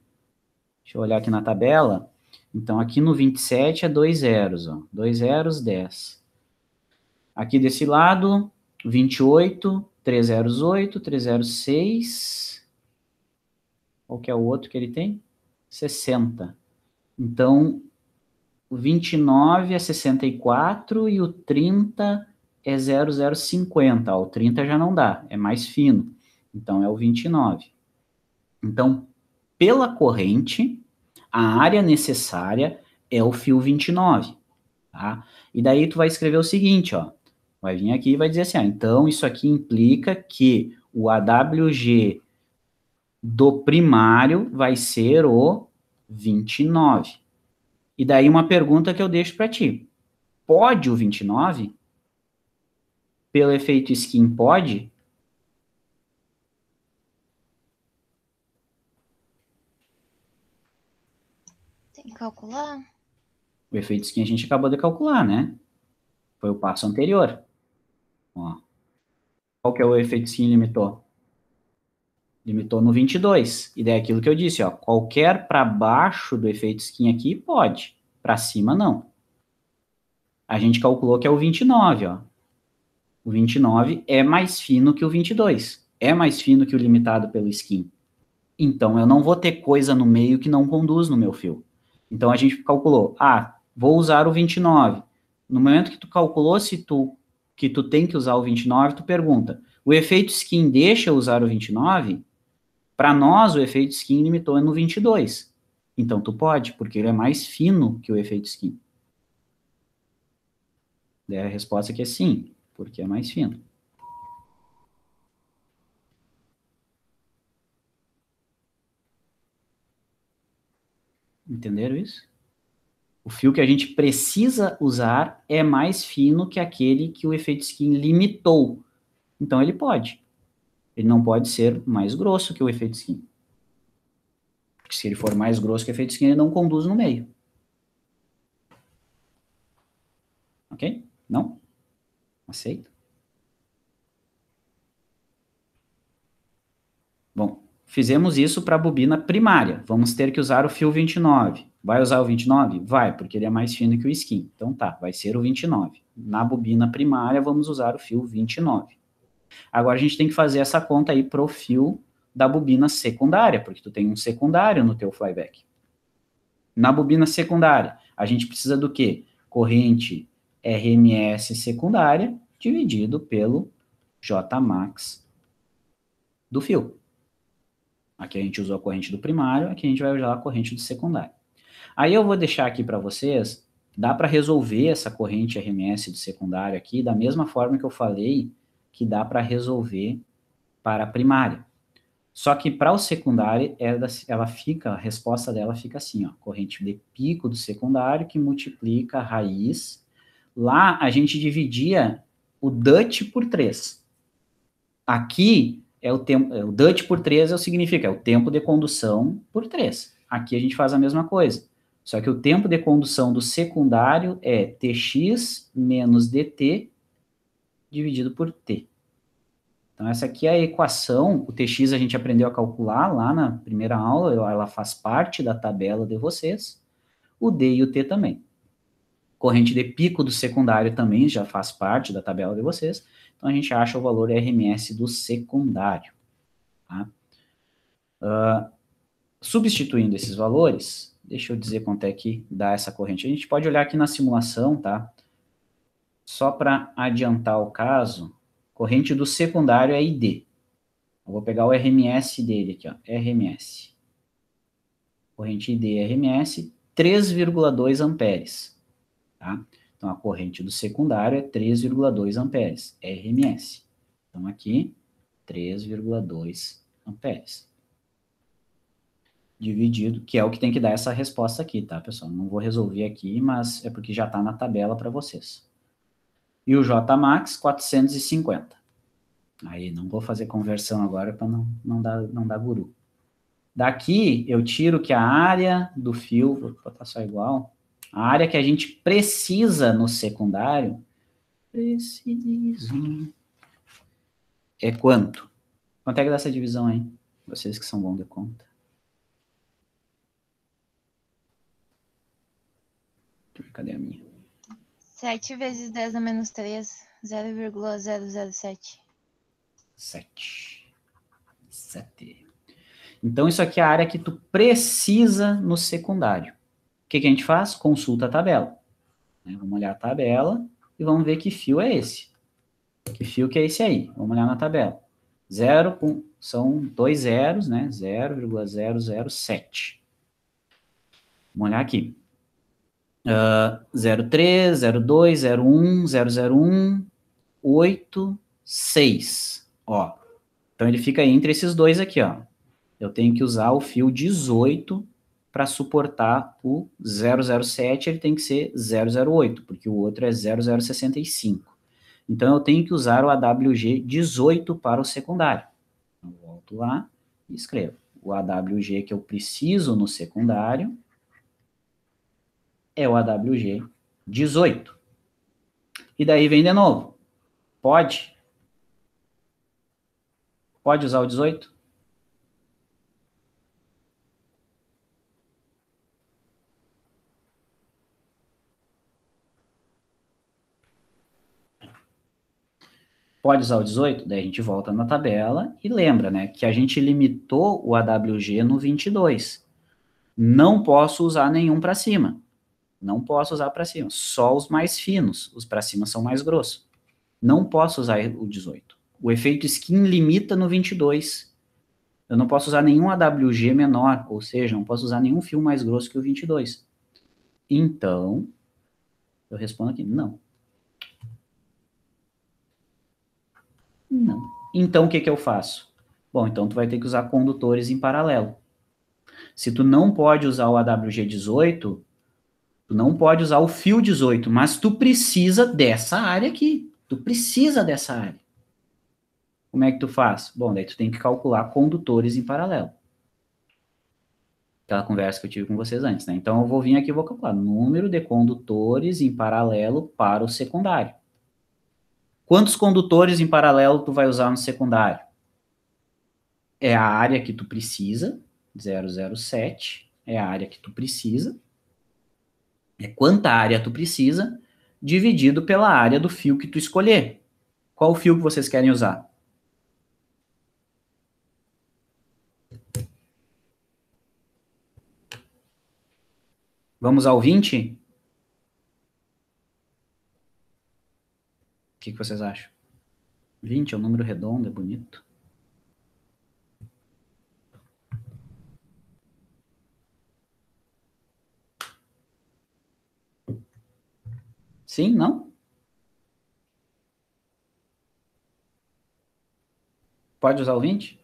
Deixa eu olhar aqui na tabela. Então, aqui no 27 é 2 zeros, ó. 2 zeros, 10. Aqui desse lado, 28, 3 zeros, 8, 3 zeros, 6. Qual que é o outro que ele tem? 60. Então, o 29 é 64 e o 30 é 0050. Ó, o 30 já não dá, é mais fino. Então, é o 29. Então, pela corrente, a área necessária é o fio 29, tá? E daí tu vai escrever o seguinte, ó. Vai vir aqui e vai dizer assim, então isso aqui implica que o AWG do primário vai ser o 29. E daí uma pergunta que eu deixo para ti. Pode o 29? Pelo efeito skin, pode? Tem que calcular? O efeito skin a gente acabou de calcular, né? Foi o passo anterior. Ó. Qual que é o efeito skin limitou? Limitou no 22. E daí aquilo que eu disse, ó, qualquer para baixo do efeito skin aqui pode, para cima não. A gente calculou que é o 29, ó. O 29 é mais fino que o 22. É mais fino que o limitado pelo skin. Então eu não vou ter coisa no meio que não conduz no meu fio. Então a gente calculou, vou usar o 29. No momento que tu calculou que tu tem que usar o 29, tu pergunta, o efeito skin deixa eu usar o 29? Para nós, o efeito skin limitou no 22. Então, tu pode, porque ele é mais fino que o efeito skin. Daí a resposta aqui é sim, porque é mais fino. Entenderam isso? O fio que a gente precisa usar é mais fino que aquele que o efeito skin limitou. Então, ele pode. Ele não pode ser mais grosso que o efeito skin. Porque se ele for mais grosso que o efeito skin, ele não conduz no meio. Ok? Não? Aceita? Bom, fizemos isso para a bobina primária. Vamos ter que usar o fio 29. Vai usar o 29? Vai, porque ele é mais fino que o skin. Então tá, vai ser o 29. Na bobina primária, vamos usar o fio 29. Agora a gente tem que fazer essa conta aí pro fio da bobina secundária, porque tu tem um secundário no teu flyback. Na bobina secundária, a gente precisa do quê? Corrente RMS secundária dividido pelo Jmax do fio. Aqui a gente usou a corrente do primário, aqui a gente vai usar a corrente do secundário. Aí eu vou deixar aqui para vocês, dá para resolver essa corrente RMS do secundário aqui da mesma forma que eu falei que dá para resolver para a primária. Só que para o secundário, ela fica, a resposta dela fica assim, ó, corrente de pico do secundário que multiplica a raiz. Lá a gente dividia o DUT por 3. Aqui é o tempo, o DUT por 3 significa o tempo de condução por 3. Aqui a gente faz a mesma coisa. Só que o tempo de condução do secundário é Tx menos dt dividido por t. Então, essa aqui é a equação, o Tx a gente aprendeu a calcular lá na primeira aula, ela faz parte da tabela de vocês, o D e o T também. Corrente de pico do secundário também já faz parte da tabela de vocês, então a gente acha o valor RMS do secundário. Tá? Substituindo esses valores, deixa eu dizer quanto é que dá essa corrente. A gente pode olhar aqui na simulação, tá? Só para adiantar o caso, corrente do secundário é ID. Eu vou pegar o RMS dele aqui, ó, RMS. Corrente ID RMS, 3,2 amperes. Tá? Então, a corrente do secundário é 3,2 amperes, RMS. Então, aqui, 3,2 amperes. Dividido, que é o que tem que dar essa resposta aqui, tá, pessoal? Não vou resolver aqui, mas é porque já está na tabela para vocês. E o Jmax, 450. Aí, não vou fazer conversão agora para não dar guru. Daqui, eu tiro que a área do fio, vou botar só igual, a área que a gente precisa no secundário, é quanto? Quanto é que dá essa divisão aí? Vocês que são bons de conta. Cadê a minha? 7 vezes 10 a menos 3, 0,007. 7. Então, isso aqui é a área que tu precisa no secundário. O que a gente faz? Consulta a tabela. Vamos olhar a tabela e vamos ver que fio é esse. Que fio que é esse aí? Vamos olhar na tabela. São 2 zeros, né? 0,007. Vamos olhar aqui. 03, 02, 01, 001, 8, 6. Ó. Então, ele fica entre esses dois aqui, ó. Eu tenho que usar o fio 18 para suportar o 007, ele tem que ser 008, porque o outro é 0065. Então, eu tenho que usar o AWG 18 para o secundário. Eu volto lá e escrevo. O AWG que eu preciso no secundário é o AWG 18. E daí vem de novo. Pode usar o 18? Pode usar o 18? Daí a gente volta na tabela e lembra, né, que a gente limitou o AWG no 22. Não posso usar nenhum para cima. Não posso usar para cima. Só os mais finos. Os para cima são mais grossos. Não posso usar o 18. O efeito skin limita no 22. Eu não posso usar nenhum AWG menor, ou seja, não posso usar nenhum fio mais grosso que o 22. Então, eu respondo aqui, não. Não. Então, o que eu faço? Bom, então tu vai ter que usar condutores em paralelo. Se tu não pode usar o AWG 18, tu não pode usar o fio 18, mas tu precisa dessa área aqui. Tu precisa dessa área. Como é que tu faz? Bom, daí tu tem que calcular condutores em paralelo. Aquela conversa que eu tive com vocês antes, né? Então, eu vou vir aqui e vou calcular número de condutores em paralelo para o secundário. Quantos condutores em paralelo tu vai usar no secundário? É a área que tu precisa, 007, é a área que tu precisa, é quanta área tu precisa, dividido pela área do fio que tu escolher. Qual o fio que vocês querem usar? Vamos usar o 20? O que vocês acham? 20 é um número redondo, é bonito. Sim? Não? Pode usar o 20?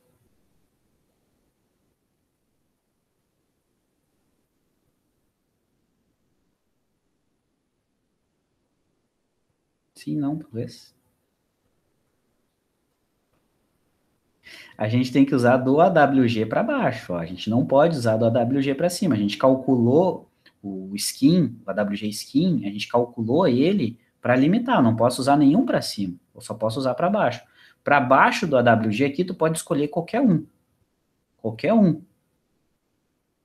Sim, não, talvez. A gente tem que usar do AWG para baixo, ó. A gente não pode usar do AWG para cima. A gente calculou o skin, o AWG skin, a gente calculou ele para limitar. Eu não posso usar nenhum para cima. Eu só posso usar para baixo. Para baixo do AWG aqui, tu pode escolher qualquer um. Qualquer um.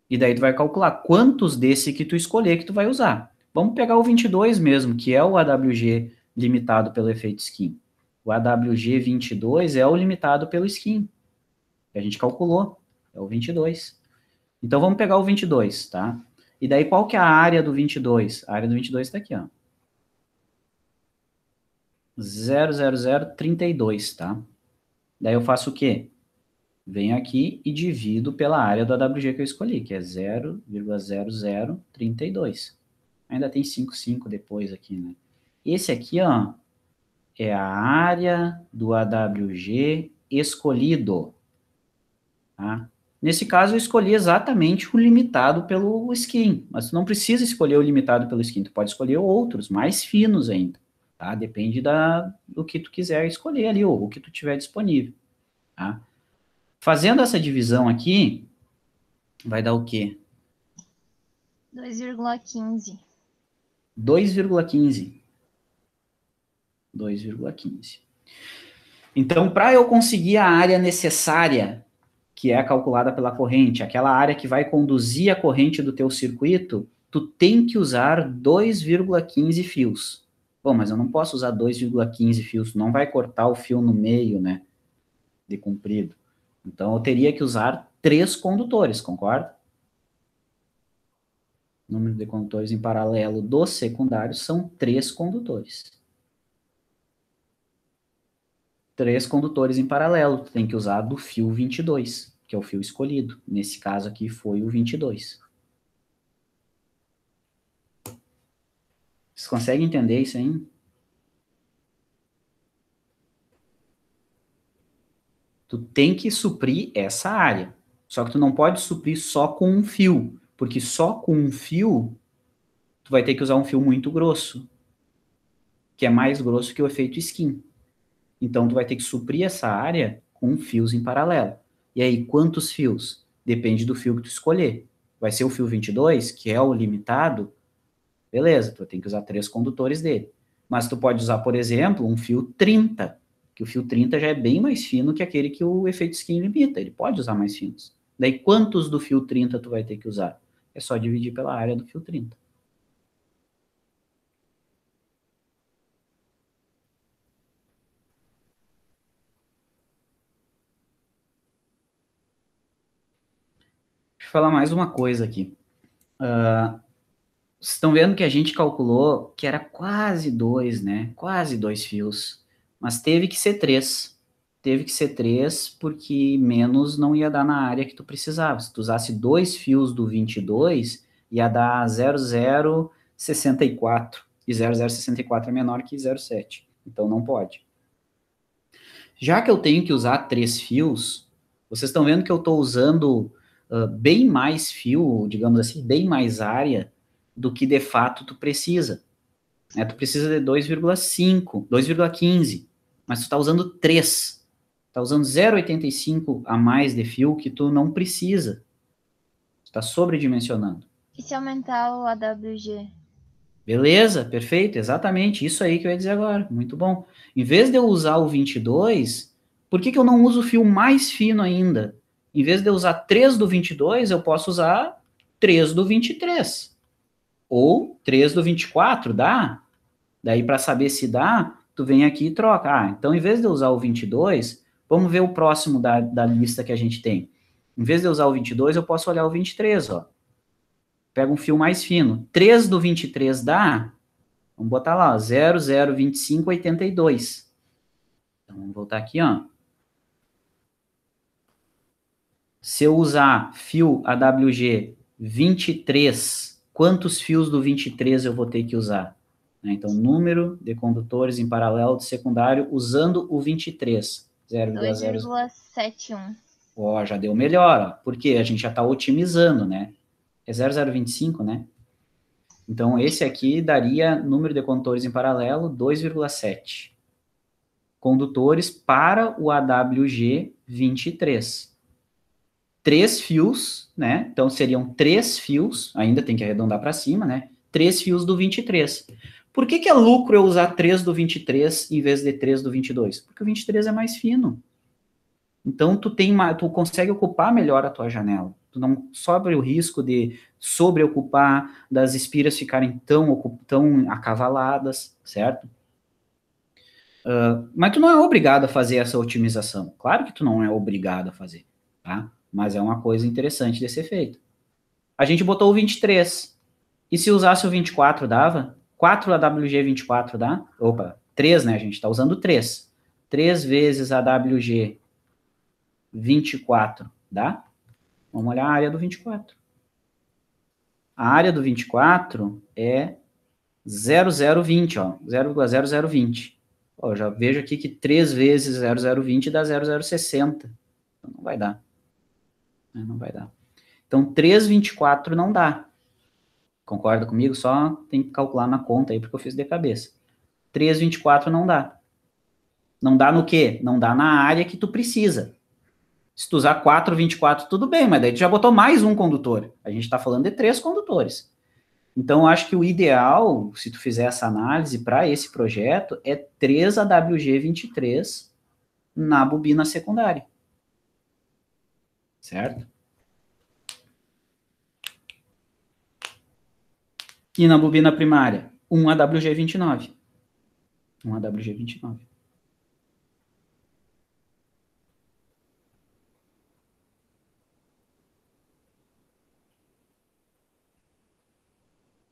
E daí tu vai calcular quantos desse que tu escolher que tu vai usar. Vamos pegar o 22 mesmo, que é o AWG limitado pelo efeito skin. O AWG 22 é o limitado pelo skin. Que a gente calculou. É o 22. Então vamos pegar o 22, tá? E daí qual que é a área do 22? A área do 22 está aqui, ó. 00032, tá? Daí eu faço o quê? Venho aqui e divido pela área do AWG que eu escolhi, que é 0,0032. Ainda tem 5 depois aqui, né? Esse aqui, ó, é a área do AWG escolhido, tá? Nesse caso, eu escolhi exatamente o limitado pelo skin, mas tu não precisa escolher o limitado pelo skin, tu pode escolher outros, mais finos ainda, tá? Depende do que tu quiser escolher ali, ou o que tu tiver disponível, tá? Fazendo essa divisão aqui, vai dar o quê? 2,15. 2,15. 2,15. Então, para eu conseguir a área necessária, que é calculada pela corrente, aquela área que vai conduzir a corrente do teu circuito, tu tem que usar 2,15 fios. Bom, mas eu não posso usar 2,15 fios, não vai cortar o fio no meio, né, de comprido. Então, eu teria que usar 3 condutores, concorda? O número de condutores em paralelo do secundário são 3 condutores. 3 condutores em paralelo, tu tem que usar do fio 22, que é o fio escolhido. Nesse caso aqui foi o 22. Vocês conseguem entender isso aí? Tu tem que suprir essa área. Só que tu não pode suprir só com um fio, porque só com um fio tu vai ter que usar um fio muito grosso, que é mais grosso que o efeito skin. Então tu vai ter que suprir essa área com fios em paralelo. E aí, quantos fios? Depende do fio que tu escolher. Vai ser o fio 22, que é o limitado, beleza, tu tem que usar 3 condutores dele. Mas tu pode usar, por exemplo, um fio 30, que o fio 30 já é bem mais fino que aquele que o efeito skin limita, ele pode usar mais finos. Daí, quantos do fio 30 tu vai ter que usar? É só dividir pela área do fio 30. Deixa eu falar mais uma coisa aqui. Vocês estão vendo que a gente calculou que era quase 2, né? Quase 2 fios. Mas teve que ser 3. teve que ser 3, porque menos não ia dar na área que tu precisava. Se tu usasse 2 fios do 22, ia dar 0,064. E 0,064 é menor que 0,7. Então, não pode. Já que eu tenho que usar 3 fios, vocês estão vendo que eu estou usando bem mais fio, digamos assim, bem mais área do que de fato tu precisa. Tu precisa de 2,5, 2,15, mas tu está usando 3. Está usando 0,85 a mais de fio que tu não precisa. Tu está sobredimensionando. E se aumentar o AWG? Beleza, perfeito, exatamente, isso aí que eu ia dizer agora, muito bom. Em vez de eu usar o 22, por que eu não uso o fio mais fino ainda? Em vez de eu usar 3 do 22, eu posso usar 3 do 23. Ou 3 do 24, dá? Daí, para saber se dá, tu vem aqui e troca. Então, em vez de eu usar o 22, vamos ver o próximo da lista que a gente tem. Em vez de eu usar o 22, eu posso olhar o 23, ó. Pega um fio mais fino. 3 do 23 dá? Vamos botar lá, ó, 0,02582. Então, vamos voltar aqui, ó. Se eu usar fio AWG 23, quantos fios do 23 eu vou ter que usar? Então, número de condutores em paralelo de secundário usando o 23. 2,71. Ó, já deu melhor, ó, porque a gente já está otimizando, né? É 0,025, né? Então, esse aqui daria número de condutores em paralelo 2,7. Condutores para o AWG 23. 3 fios, né? Então, seriam 3 fios, ainda tem que arredondar para cima, né? 3 fios do 23. Por que é lucro eu usar 3 do 23 em vez de 3 do 22? Porque o 23 é mais fino. Então, tu consegue ocupar melhor a tua janela. Tu não sobe o risco de sobreocupar, das espiras ficarem tão acavaladas, certo? Mas tu não é obrigado a fazer essa otimização. Claro que tu não é obrigado a fazer, tá? Mas é uma coisa interessante de ser feito. A gente botou o 23. E se usasse o 24, dava? 4 AWG 24 dá? Opa, 3, né? A gente está usando 3. 3 vezes AWG 24 dá? Vamos olhar a área do 24. A área do 24 é 0,020, ó. 0,0020. Ó, eu já vejo aqui que 3 vezes 0,020 dá 0,060. Então, não vai dar. Não vai dar. Então, 3,24 não dá. Concorda comigo? Só tem que calcular na conta aí, porque eu fiz de cabeça. 3,24 não dá. Não dá no quê? Não dá na área que tu precisa. Se tu usar 4,24, tudo bem, mas daí tu já botou mais um condutor. A gente está falando de 3 condutores. Então, eu acho que o ideal, se tu fizer essa análise para esse projeto, é 3 AWG23 na bobina secundária. Certo? E na bobina primária, 1 AWG29. 1 AWG29.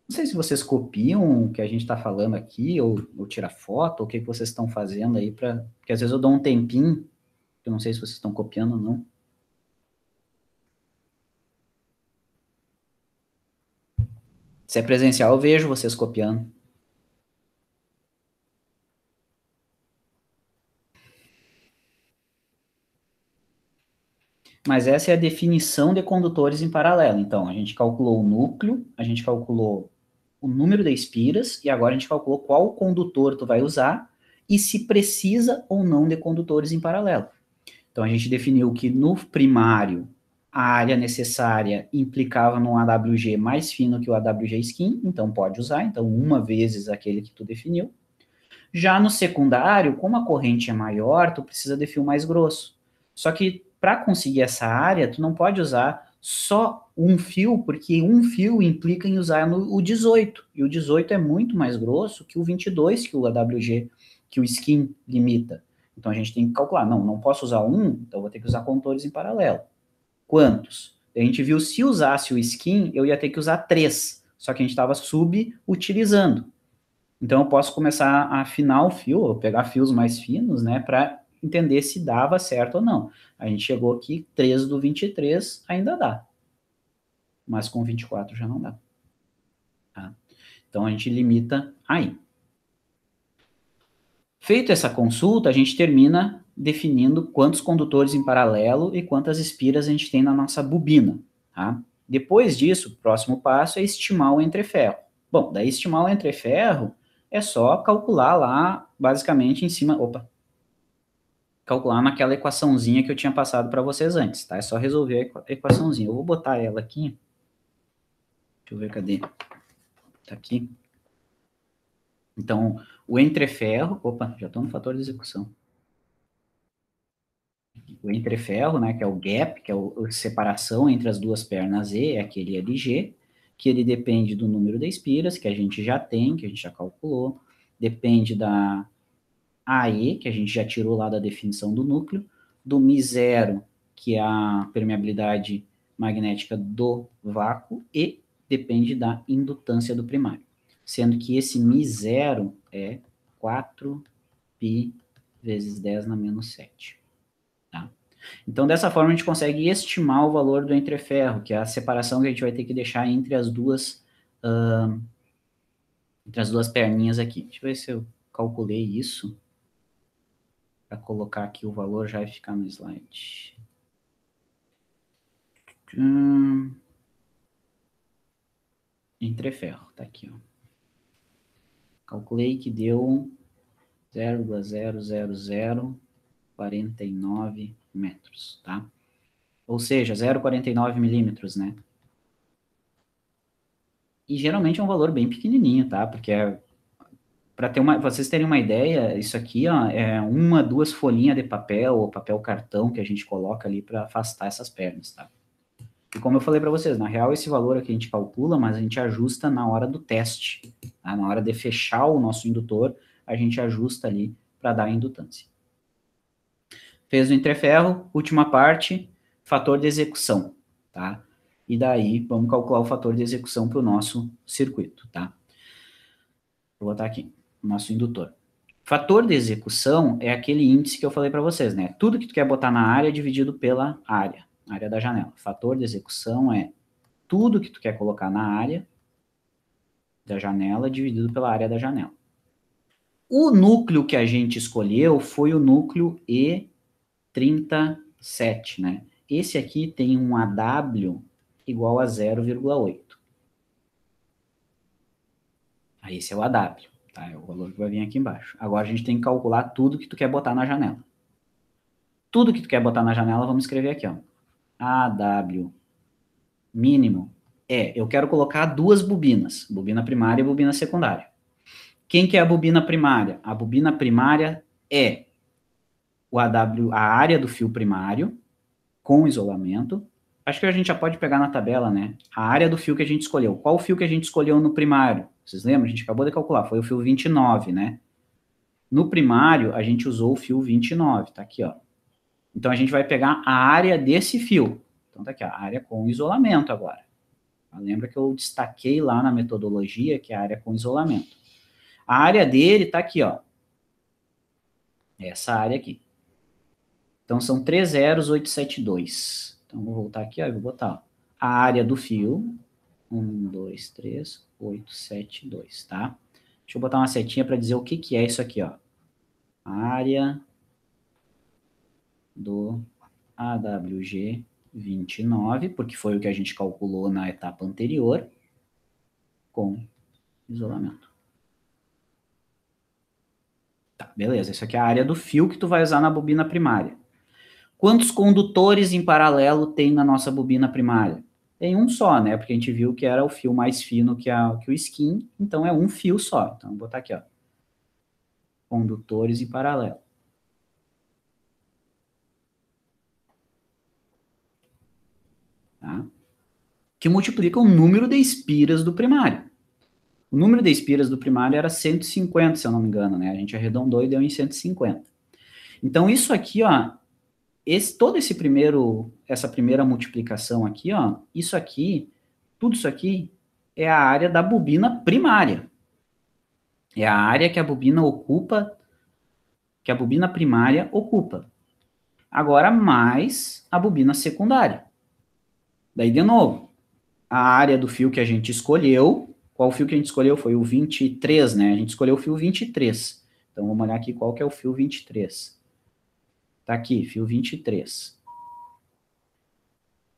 Não sei se vocês copiam o que a gente está falando aqui, ou tira foto, ou o que vocês estão fazendo aí, porque às vezes eu dou um tempinho, eu não sei se vocês estão copiando ou não. Se é presencial, eu vejo vocês copiando. Mas essa é a definição de condutores em paralelo. Então, a gente calculou o núcleo, a gente calculou o número de espiras, e agora a gente calculou qual condutor tu vai usar, e se precisa ou não de condutores em paralelo. Então, a gente definiu que no primário, a área necessária implicava num AWG mais fino que o AWG skin, então pode usar, então uma vezes aquele que tu definiu. Já no secundário, como a corrente é maior, tu precisa de fio mais grosso. Só que para conseguir essa área, tu não pode usar só um fio, porque um fio implica em usar o 18, e o 18 é muito mais grosso que o 22 que o AWG, que o skin limita. Então a gente tem que calcular, não posso usar um, então vou ter que usar condutores em paralelo. Quantos? A gente viu, se usasse o skin, eu ia ter que usar 3, só que a gente estava subutilizando. Então eu posso começar a afinar o fio, ou pegar fios mais finos, né, para entender se dava certo ou não. A gente chegou aqui, 3 do 23 ainda dá. Mas com 24 já não dá. Tá? Então, a gente limita aí. Feito essa consulta, a gente termina definindo quantos condutores em paralelo e quantas espiras a gente tem na nossa bobina. Tá? Depois disso, o próximo passo é estimar o entreferro. Bom, daí estimar o entreferro é só calcular lá, basicamente, em cima... Opa! Calcular naquela equaçãozinha que eu tinha passado para vocês antes, tá? É só resolver a equaçãozinha. Eu vou botar ela aqui. Deixa eu ver, cadê? Tá aqui. Então, o entreferro... Opa, já estou no fator de execução. O entreferro, né, que é o gap, que é a separação entre as duas pernas E, é aquele LG, que ele depende do número de espiras, que a gente já tem, que a gente já calculou, depende da AE, que a gente já tirou lá da definição do núcleo, do μ0, que é a permeabilidade magnética do vácuo, e depende da indutância do primário. Sendo que esse μ0 é 4π vezes 10 na menos 7. Tá? Então, dessa forma, a gente consegue estimar o valor do entreferro, que é a separação que a gente vai ter que deixar entre as duas perninhas aqui. Deixa eu ver se eu calculei isso. Para colocar aqui o valor já vai ficar no slide. Entreferro, tá aqui, ó. Calculei que deu 0,00049 metros, tá? Ou seja, 0,49 milímetros, né? E geralmente é um valor bem pequenininho, tá? Porque para vocês terem uma ideia, isso aqui, ó, é 1, 2 folhinhas de papel ou papel cartão que a gente coloca ali para afastar essas pernas, tá? E como eu falei para vocês, na real esse valor aqui a gente calcula, mas a gente ajusta na hora do teste, tá? Na hora de fechar o nosso indutor, a gente ajusta ali para dar a indutância. Fez o entreferro, última parte, fator de execução, tá? E daí, vamos calcular o fator de execução para o nosso circuito, tá? Vou botar aqui, o nosso indutor. Fator de execução é aquele índice que eu falei para vocês, né? Tudo que tu quer botar na área dividido pela área da janela. Fator de execução é tudo que tu quer colocar na área da janela dividido pela área da janela. O núcleo que a gente escolheu foi o núcleo E37, né? Esse aqui tem um AW igual a 0,8. Aí esse é o AW, tá? É o valor que vai vir aqui embaixo. Agora a gente tem que calcular tudo que tu quer botar na janela. Tudo que tu quer botar na janela, vamos escrever aqui, ó. AW mínimo eu quero colocar 2 bobinas, bobina primária e bobina secundária. Quem que é a bobina primária? A bobina primária é o AW, a área do fio primário, com isolamento. Acho que a gente já pode pegar na tabela, né? A área do fio que a gente escolheu. Qual o fio que a gente escolheu no primário? Vocês lembram? A gente acabou de calcular, foi o fio 29, né? No primário, a gente usou o fio 29, tá aqui, ó. Então, a gente vai pegar a área desse fio. Então, tá aqui, ó, a área com isolamento agora. Lembra que eu destaquei lá na metodologia que é a área com isolamento. A área dele tá aqui, ó. Essa área aqui. Então, são 30872. Então, vou voltar aqui, ó, e vou botar ó, a área do fio. 1, 2, 3, 8, 7, 2, tá? Deixa eu botar uma setinha para dizer o que que é isso aqui, ó. A área do AWG 29, porque foi o que a gente calculou na etapa anterior, com isolamento. Tá, beleza. Isso aqui é a área do fio que tu vai usar na bobina primária. Quantos condutores em paralelo tem na nossa bobina primária? Tem um só, né? Porque a gente viu que era o fio mais fino que o skin, então é um fio só. Então, vou botar aqui, ó. Condutores em paralelo. Tá? Que multiplica o número de espiras do primário. O número de espiras do primário era 150, se eu não me engano, né? A gente arredondou e deu em 150. Então, isso aqui, ó, essa primeira multiplicação aqui, ó, isso aqui, tudo isso aqui é a área da bobina primária. É a área que a bobina ocupa que a bobina primária ocupa. Agora, mais a bobina secundária. Daí, de novo, a área do fio que a gente escolheu, qual fio que a gente escolheu? Foi o 23, né? A gente escolheu o fio 23. Então, vamos olhar aqui qual que é o fio 23. Tá aqui, fio 23.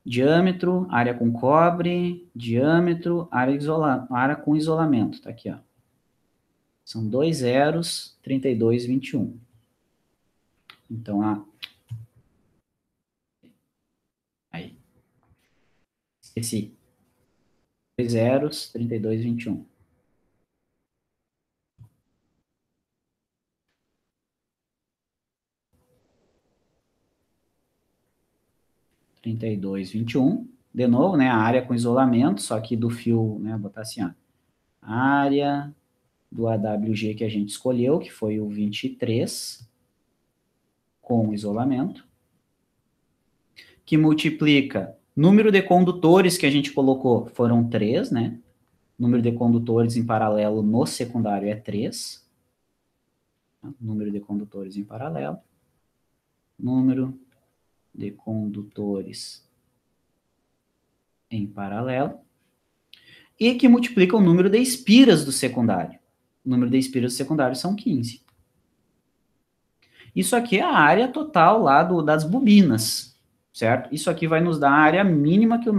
Diâmetro, área com cobre, diâmetro, área com isolamento. Tá aqui, ó. São 2 zeros, 32, 21. Então, aí. Esqueci. 2 zeros, 32, 21. De novo, né, a área com isolamento, só que do fio, né, vou botar assim, ó, área do AWG que a gente escolheu, que foi o 23, com isolamento, que multiplica número de condutores que a gente colocou, foram 3, né, número de condutores em paralelo no secundário é 3, número de condutores em paralelo, número de condutores em paralelo, e que multiplica o número de espiras do secundário. O número de espiras do secundário são 15. Isso aqui é a área total lá das bobinas, certo? Isso aqui vai nos dar a área mínima que a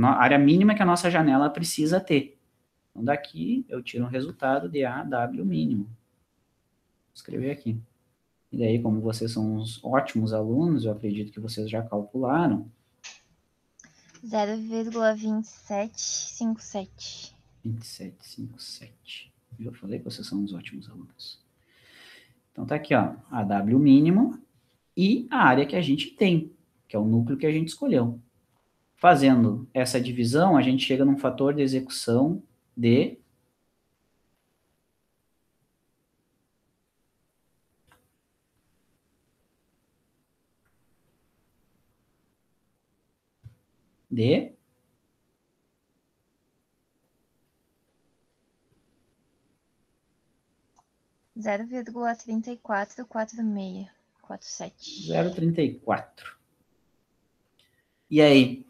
área mínima que a nossa janela precisa ter. Então, daqui eu tiro um resultado de AW mínimo. Vou escrever aqui. E daí, como vocês são uns ótimos alunos, eu acredito que vocês já calcularam, 0,2757. 2757. Eu falei que vocês são uns ótimos alunos. Então, tá aqui, ó, a W mínimo e a área que a gente tem, que é o núcleo que a gente escolheu. Fazendo essa divisão, a gente chega num fator de execução de 0,344647. 0,34. E aí?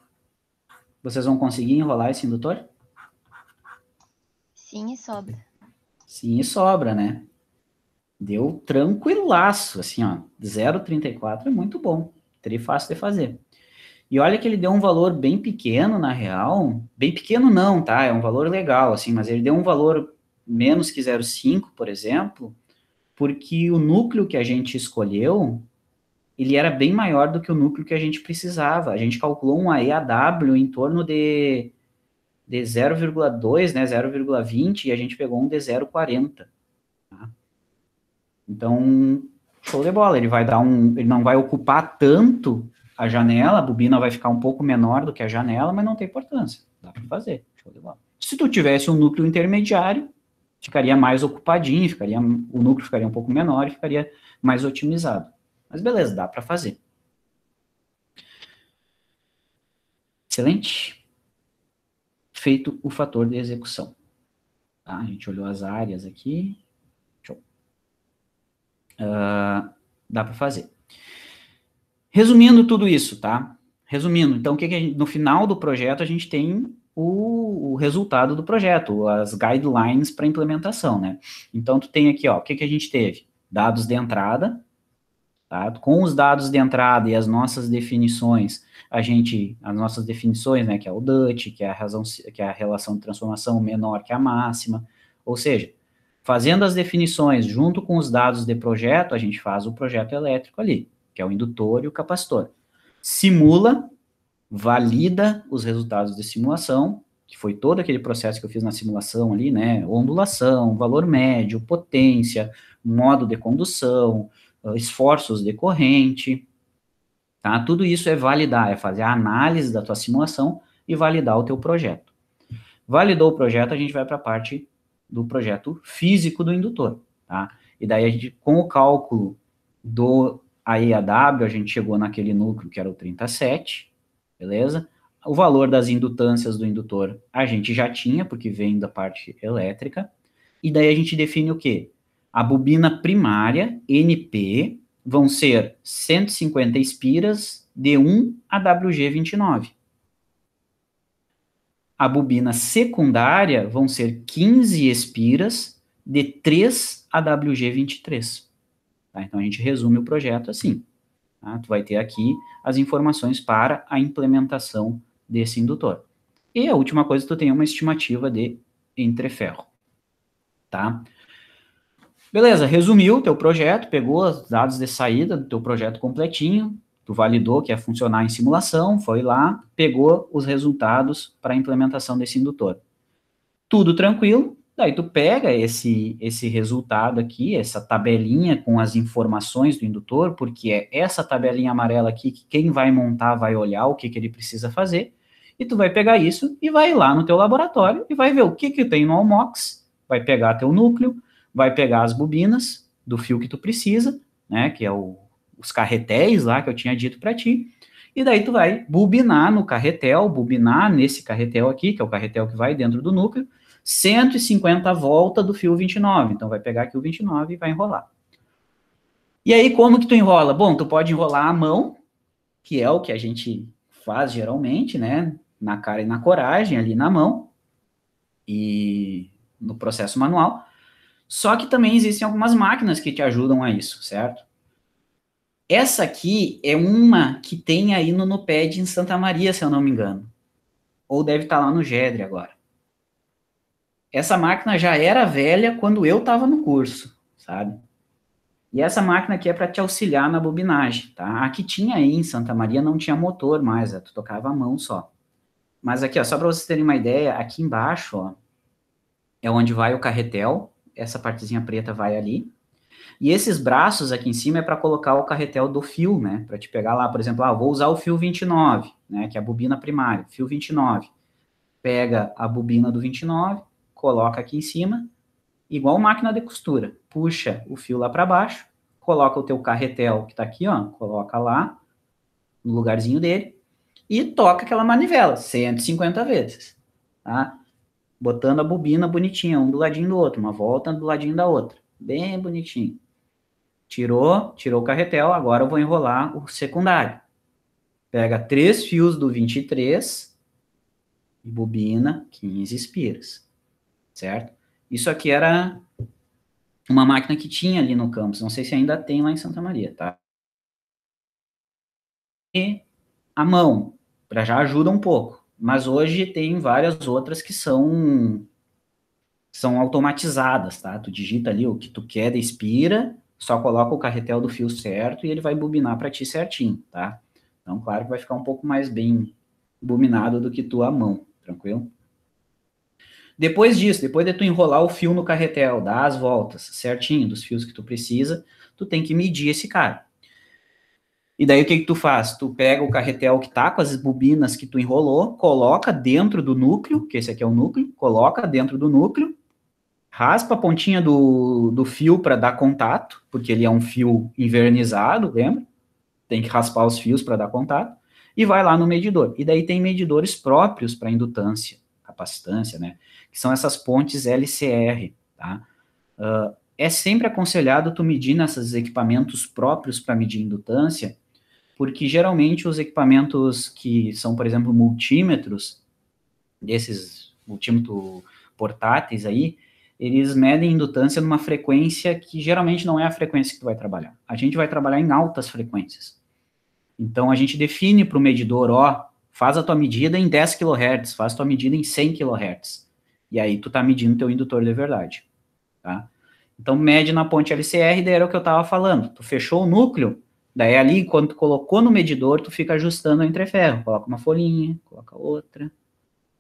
Vocês vão conseguir enrolar esse indutor? Sim, e sobra. Sim, e sobra, né? Deu tranquilaço, assim, ó. 0,34 é muito bom. Seria fácil de fazer. E olha que ele deu um valor bem pequeno, na real. Bem pequeno não, tá? É um valor legal, assim, mas ele deu um valor menos que 0,5, por exemplo, porque o núcleo que a gente escolheu, ele era bem maior do que o núcleo que a gente precisava. A gente calculou um AEAW em torno de 0,2, né, 0,20, e a gente pegou um de 0,40. Tá? Então, show de bola. Ele não vai ocupar tanto a janela, a bobina vai ficar um pouco menor do que a janela, mas não tem importância. Dá para fazer. Show de bola. Se tu tivesse um núcleo intermediário, ficaria mais ocupadinho, o núcleo ficaria um pouco menor e ficaria mais otimizado. Mas beleza, dá para fazer. Excelente. Feito o fator de execução. Tá? A gente olhou as áreas aqui. Show. Dá para fazer. Resumindo tudo isso, tá? Resumindo, então, no final do projeto a gente tem o resultado do projeto, as guidelines para implementação, né? Então, tu tem aqui, ó, o que a gente teve? Dados de entrada, tá? Com os dados de entrada e as nossas definições, né, que é o DUT, que é a relação de transformação menor que a máxima, ou seja, fazendo as definições junto com os dados de projeto, a gente faz o projeto elétrico ali, que é o indutor e o capacitor. Simula, valida os resultados de simulação, que foi todo aquele processo que eu fiz na simulação ali, né, ondulação, valor médio, potência, modo de condução, esforços de corrente, tá? Tudo isso é validar, é fazer a análise da tua simulação e validar o teu projeto. Validou o projeto, a gente vai para a parte do projeto físico do indutor, tá? E daí a gente, com o cálculo do AEAW, a gente chegou naquele núcleo que era o 37, beleza? O valor das indutâncias do indutor a gente já tinha, porque vem da parte elétrica, e daí a gente define o quê? A bobina primária, NP, vão ser 150 espiras de 1 AWG29. A bobina secundária vão ser 15 espiras de 3 AWG23. Tá? Então, a gente resume o projeto assim. Tá? Tu vai ter aqui as informações para a implementação desse indutor. E a última coisa, tu tem uma estimativa de entreferro. Tá? Beleza, resumiu o teu projeto, pegou os dados de saída do teu projeto completinho, tu validou que ia funcionar em simulação, foi lá, pegou os resultados para a implementação desse indutor. Tudo tranquilo, daí tu pega esse resultado aqui, essa tabelinha com as informações do indutor, porque é essa tabelinha amarela aqui que quem vai montar vai olhar o que ele precisa fazer, e tu vai pegar isso e vai lá no teu laboratório e vai ver o que tem no Almox, vai pegar teu núcleo, vai pegar as bobinas do fio que tu precisa, né, que é os carretéis lá que eu tinha dito para ti, e daí tu vai bobinar no carretel, bobinar nesse carretel aqui, que é o carretel que vai dentro do núcleo, 150 voltas do fio 29, então vai pegar aqui o 29 e vai enrolar. E aí como que tu enrola? Bom, tu pode enrolar à mão, que é o que a gente faz geralmente, né, na cara e na coragem, ali na mão, e no processo manual. Só que também existem algumas máquinas que te ajudam a isso, certo? Essa aqui é uma que tem aí no Nuped em Santa Maria, se eu não me engano. Ou deve estar lá no GEDRE agora. Essa máquina já era velha quando eu estava no curso, sabe? E essa máquina aqui é para te auxiliar na bobinagem, tá? A que tinha aí em Santa Maria não tinha motor mais, tu tocava a mão só. Mas aqui, ó, só para vocês terem uma ideia, aqui embaixo, ó, é onde vai o carretel, essa partezinha preta vai ali, e esses braços aqui em cima é para colocar o carretel do fio, né, para te pegar lá, por exemplo, vou usar o fio 29, né, que é a bobina primária, fio 29, pega a bobina do 29, coloca aqui em cima, igual máquina de costura, puxa o fio lá para baixo, coloca o teu carretel que tá aqui, ó, coloca lá, no lugarzinho dele, e toca aquela manivela, 150 vezes, tá? Botando a bobina bonitinha, um do ladinho do outro, uma volta do ladinho da outra, bem bonitinho. Tirou o carretel, agora eu vou enrolar o secundário. Pega 3 fios do 23 e bobina 15 espiras, certo? Isso aqui era uma máquina que tinha ali no campus, não sei se ainda tem lá em Santa Maria, tá? E a mão, já ajuda um pouco, mas hoje tem várias outras que são automatizadas, tá? Tu digita ali o que tu quer de espira, só coloca o carretel do fio certo e ele vai bobinar para ti certinho, tá? Então, claro que vai ficar um pouco mais bem bobinado do que tu à mão, tranquilo? Depois disso, depois de tu enrolar o fio no carretel, dar as voltas certinho dos fios que tu precisa, tu tem que medir esse cara. E daí o que tu faz? Tu pega o carretel que tá com as bobinas que tu enrolou, coloca dentro do núcleo, que esse aqui é o núcleo, coloca dentro do núcleo, raspa a pontinha do fio para dar contato, porque ele é um fio invernizado, lembra? Tem que raspar os fios para dar contato, e vai lá no medidor. E daí tem medidores próprios para indutância, capacitância, né? Que são essas pontes LCR, tá? É sempre aconselhado tu medir nesses equipamentos próprios para medir indutância, porque geralmente os equipamentos que são, por exemplo, multímetros, desses multímetros portáteis aí, eles medem indutância numa frequência que geralmente não é a frequência que tu vai trabalhar. A gente vai trabalhar em altas frequências. Então, a gente define para o medidor, faz a tua medida em 10 kHz, faz a tua medida em 100 kHz. E aí, tu tá medindo teu indutor de verdade, tá? Então, mede na ponte LCR, daí era o que eu tava falando. Tu fechou o núcleo, daí ali, quando tu colocou no medidor, tu fica ajustando o entreferro. Coloca uma folhinha, coloca outra.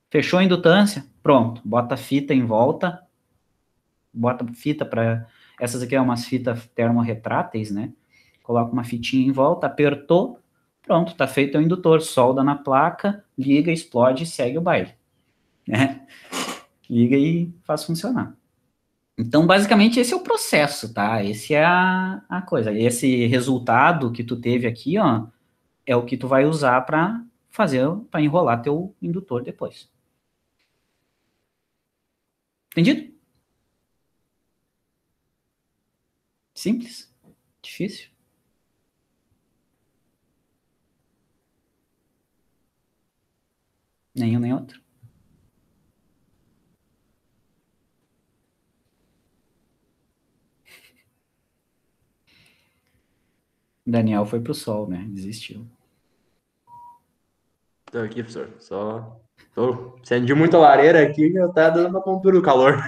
Fechou a indutância, pronto. Bota a fita em volta, bota fita para... Essas aqui é umas fitas termorretráteis, né? Coloca uma fitinha em volta, apertou, pronto, tá feito o indutor. Solda na placa, liga, explode e segue o baile. Né? Liga e faz funcionar. Então, basicamente, esse é o processo, tá? Esse é a coisa. Esse resultado que tu teve aqui, ó, é o que tu vai usar para para enrolar teu indutor depois. Entendido? Simples. Difícil. Nenhum nem outro. Daniel foi pro sol, né? Desistiu. Tô aqui, professor. Acendi muito a lareira aqui, já tá dando uma pontura do calor.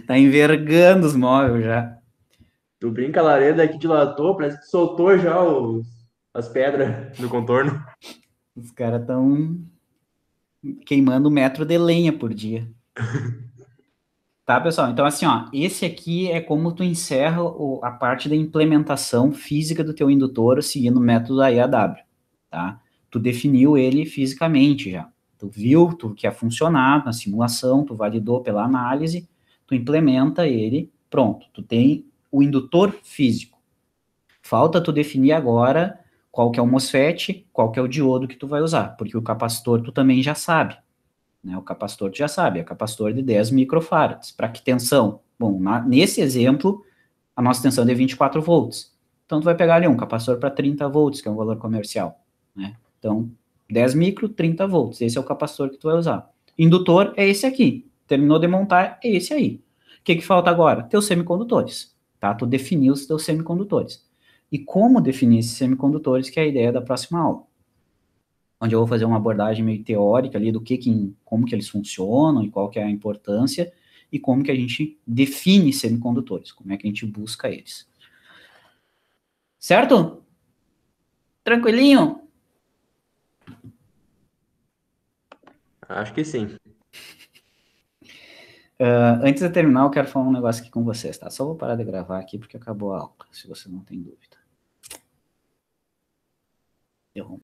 Tá envergando os móveis já. Tu brinca a lareira daqui dilatou, parece que soltou já as pedras do contorno. Os caras estão queimando 1 metro de lenha por dia. Tá, pessoal? Então, assim, ó, esse aqui é como tu encerra a parte da implementação física do teu indutor seguindo o método da IAW, tá? Tu definiu ele fisicamente já. Tu viu, tu quer funcionar na simulação, tu validou pela análise, tu implementa ele, pronto. Tu tem o indutor físico. Falta tu definir agora qual que é o MOSFET, qual que é o diodo que tu vai usar, porque o capacitor tu também já sabe. Né, o capacitor, tu já sabe, é capacitor de 10 microfarads. Para que tensão? Bom, nesse exemplo, a nossa tensão é de 24 volts. Então, tu vai pegar ali um capacitor para 30 volts, que é um valor comercial. Né? Então, 10 micro, 30 volts. Esse é o capacitor que tu vai usar. Indutor é esse aqui. Terminou de montar, é esse aí. O que falta agora? Teus semicondutores. Tá? Tu definiu os teus semicondutores. E como definir esses semicondutores, que é a ideia da próxima aula. Onde eu vou fazer uma abordagem meio teórica ali do como que eles funcionam e qual que é a importância e como que a gente define semicondutores, como é que a gente busca eles. Certo? Tranquilinho? Acho que sim. Antes de terminar, eu quero falar um negócio aqui com vocês, tá? Só vou parar de gravar aqui porque acabou a aula, se você não tem dúvida.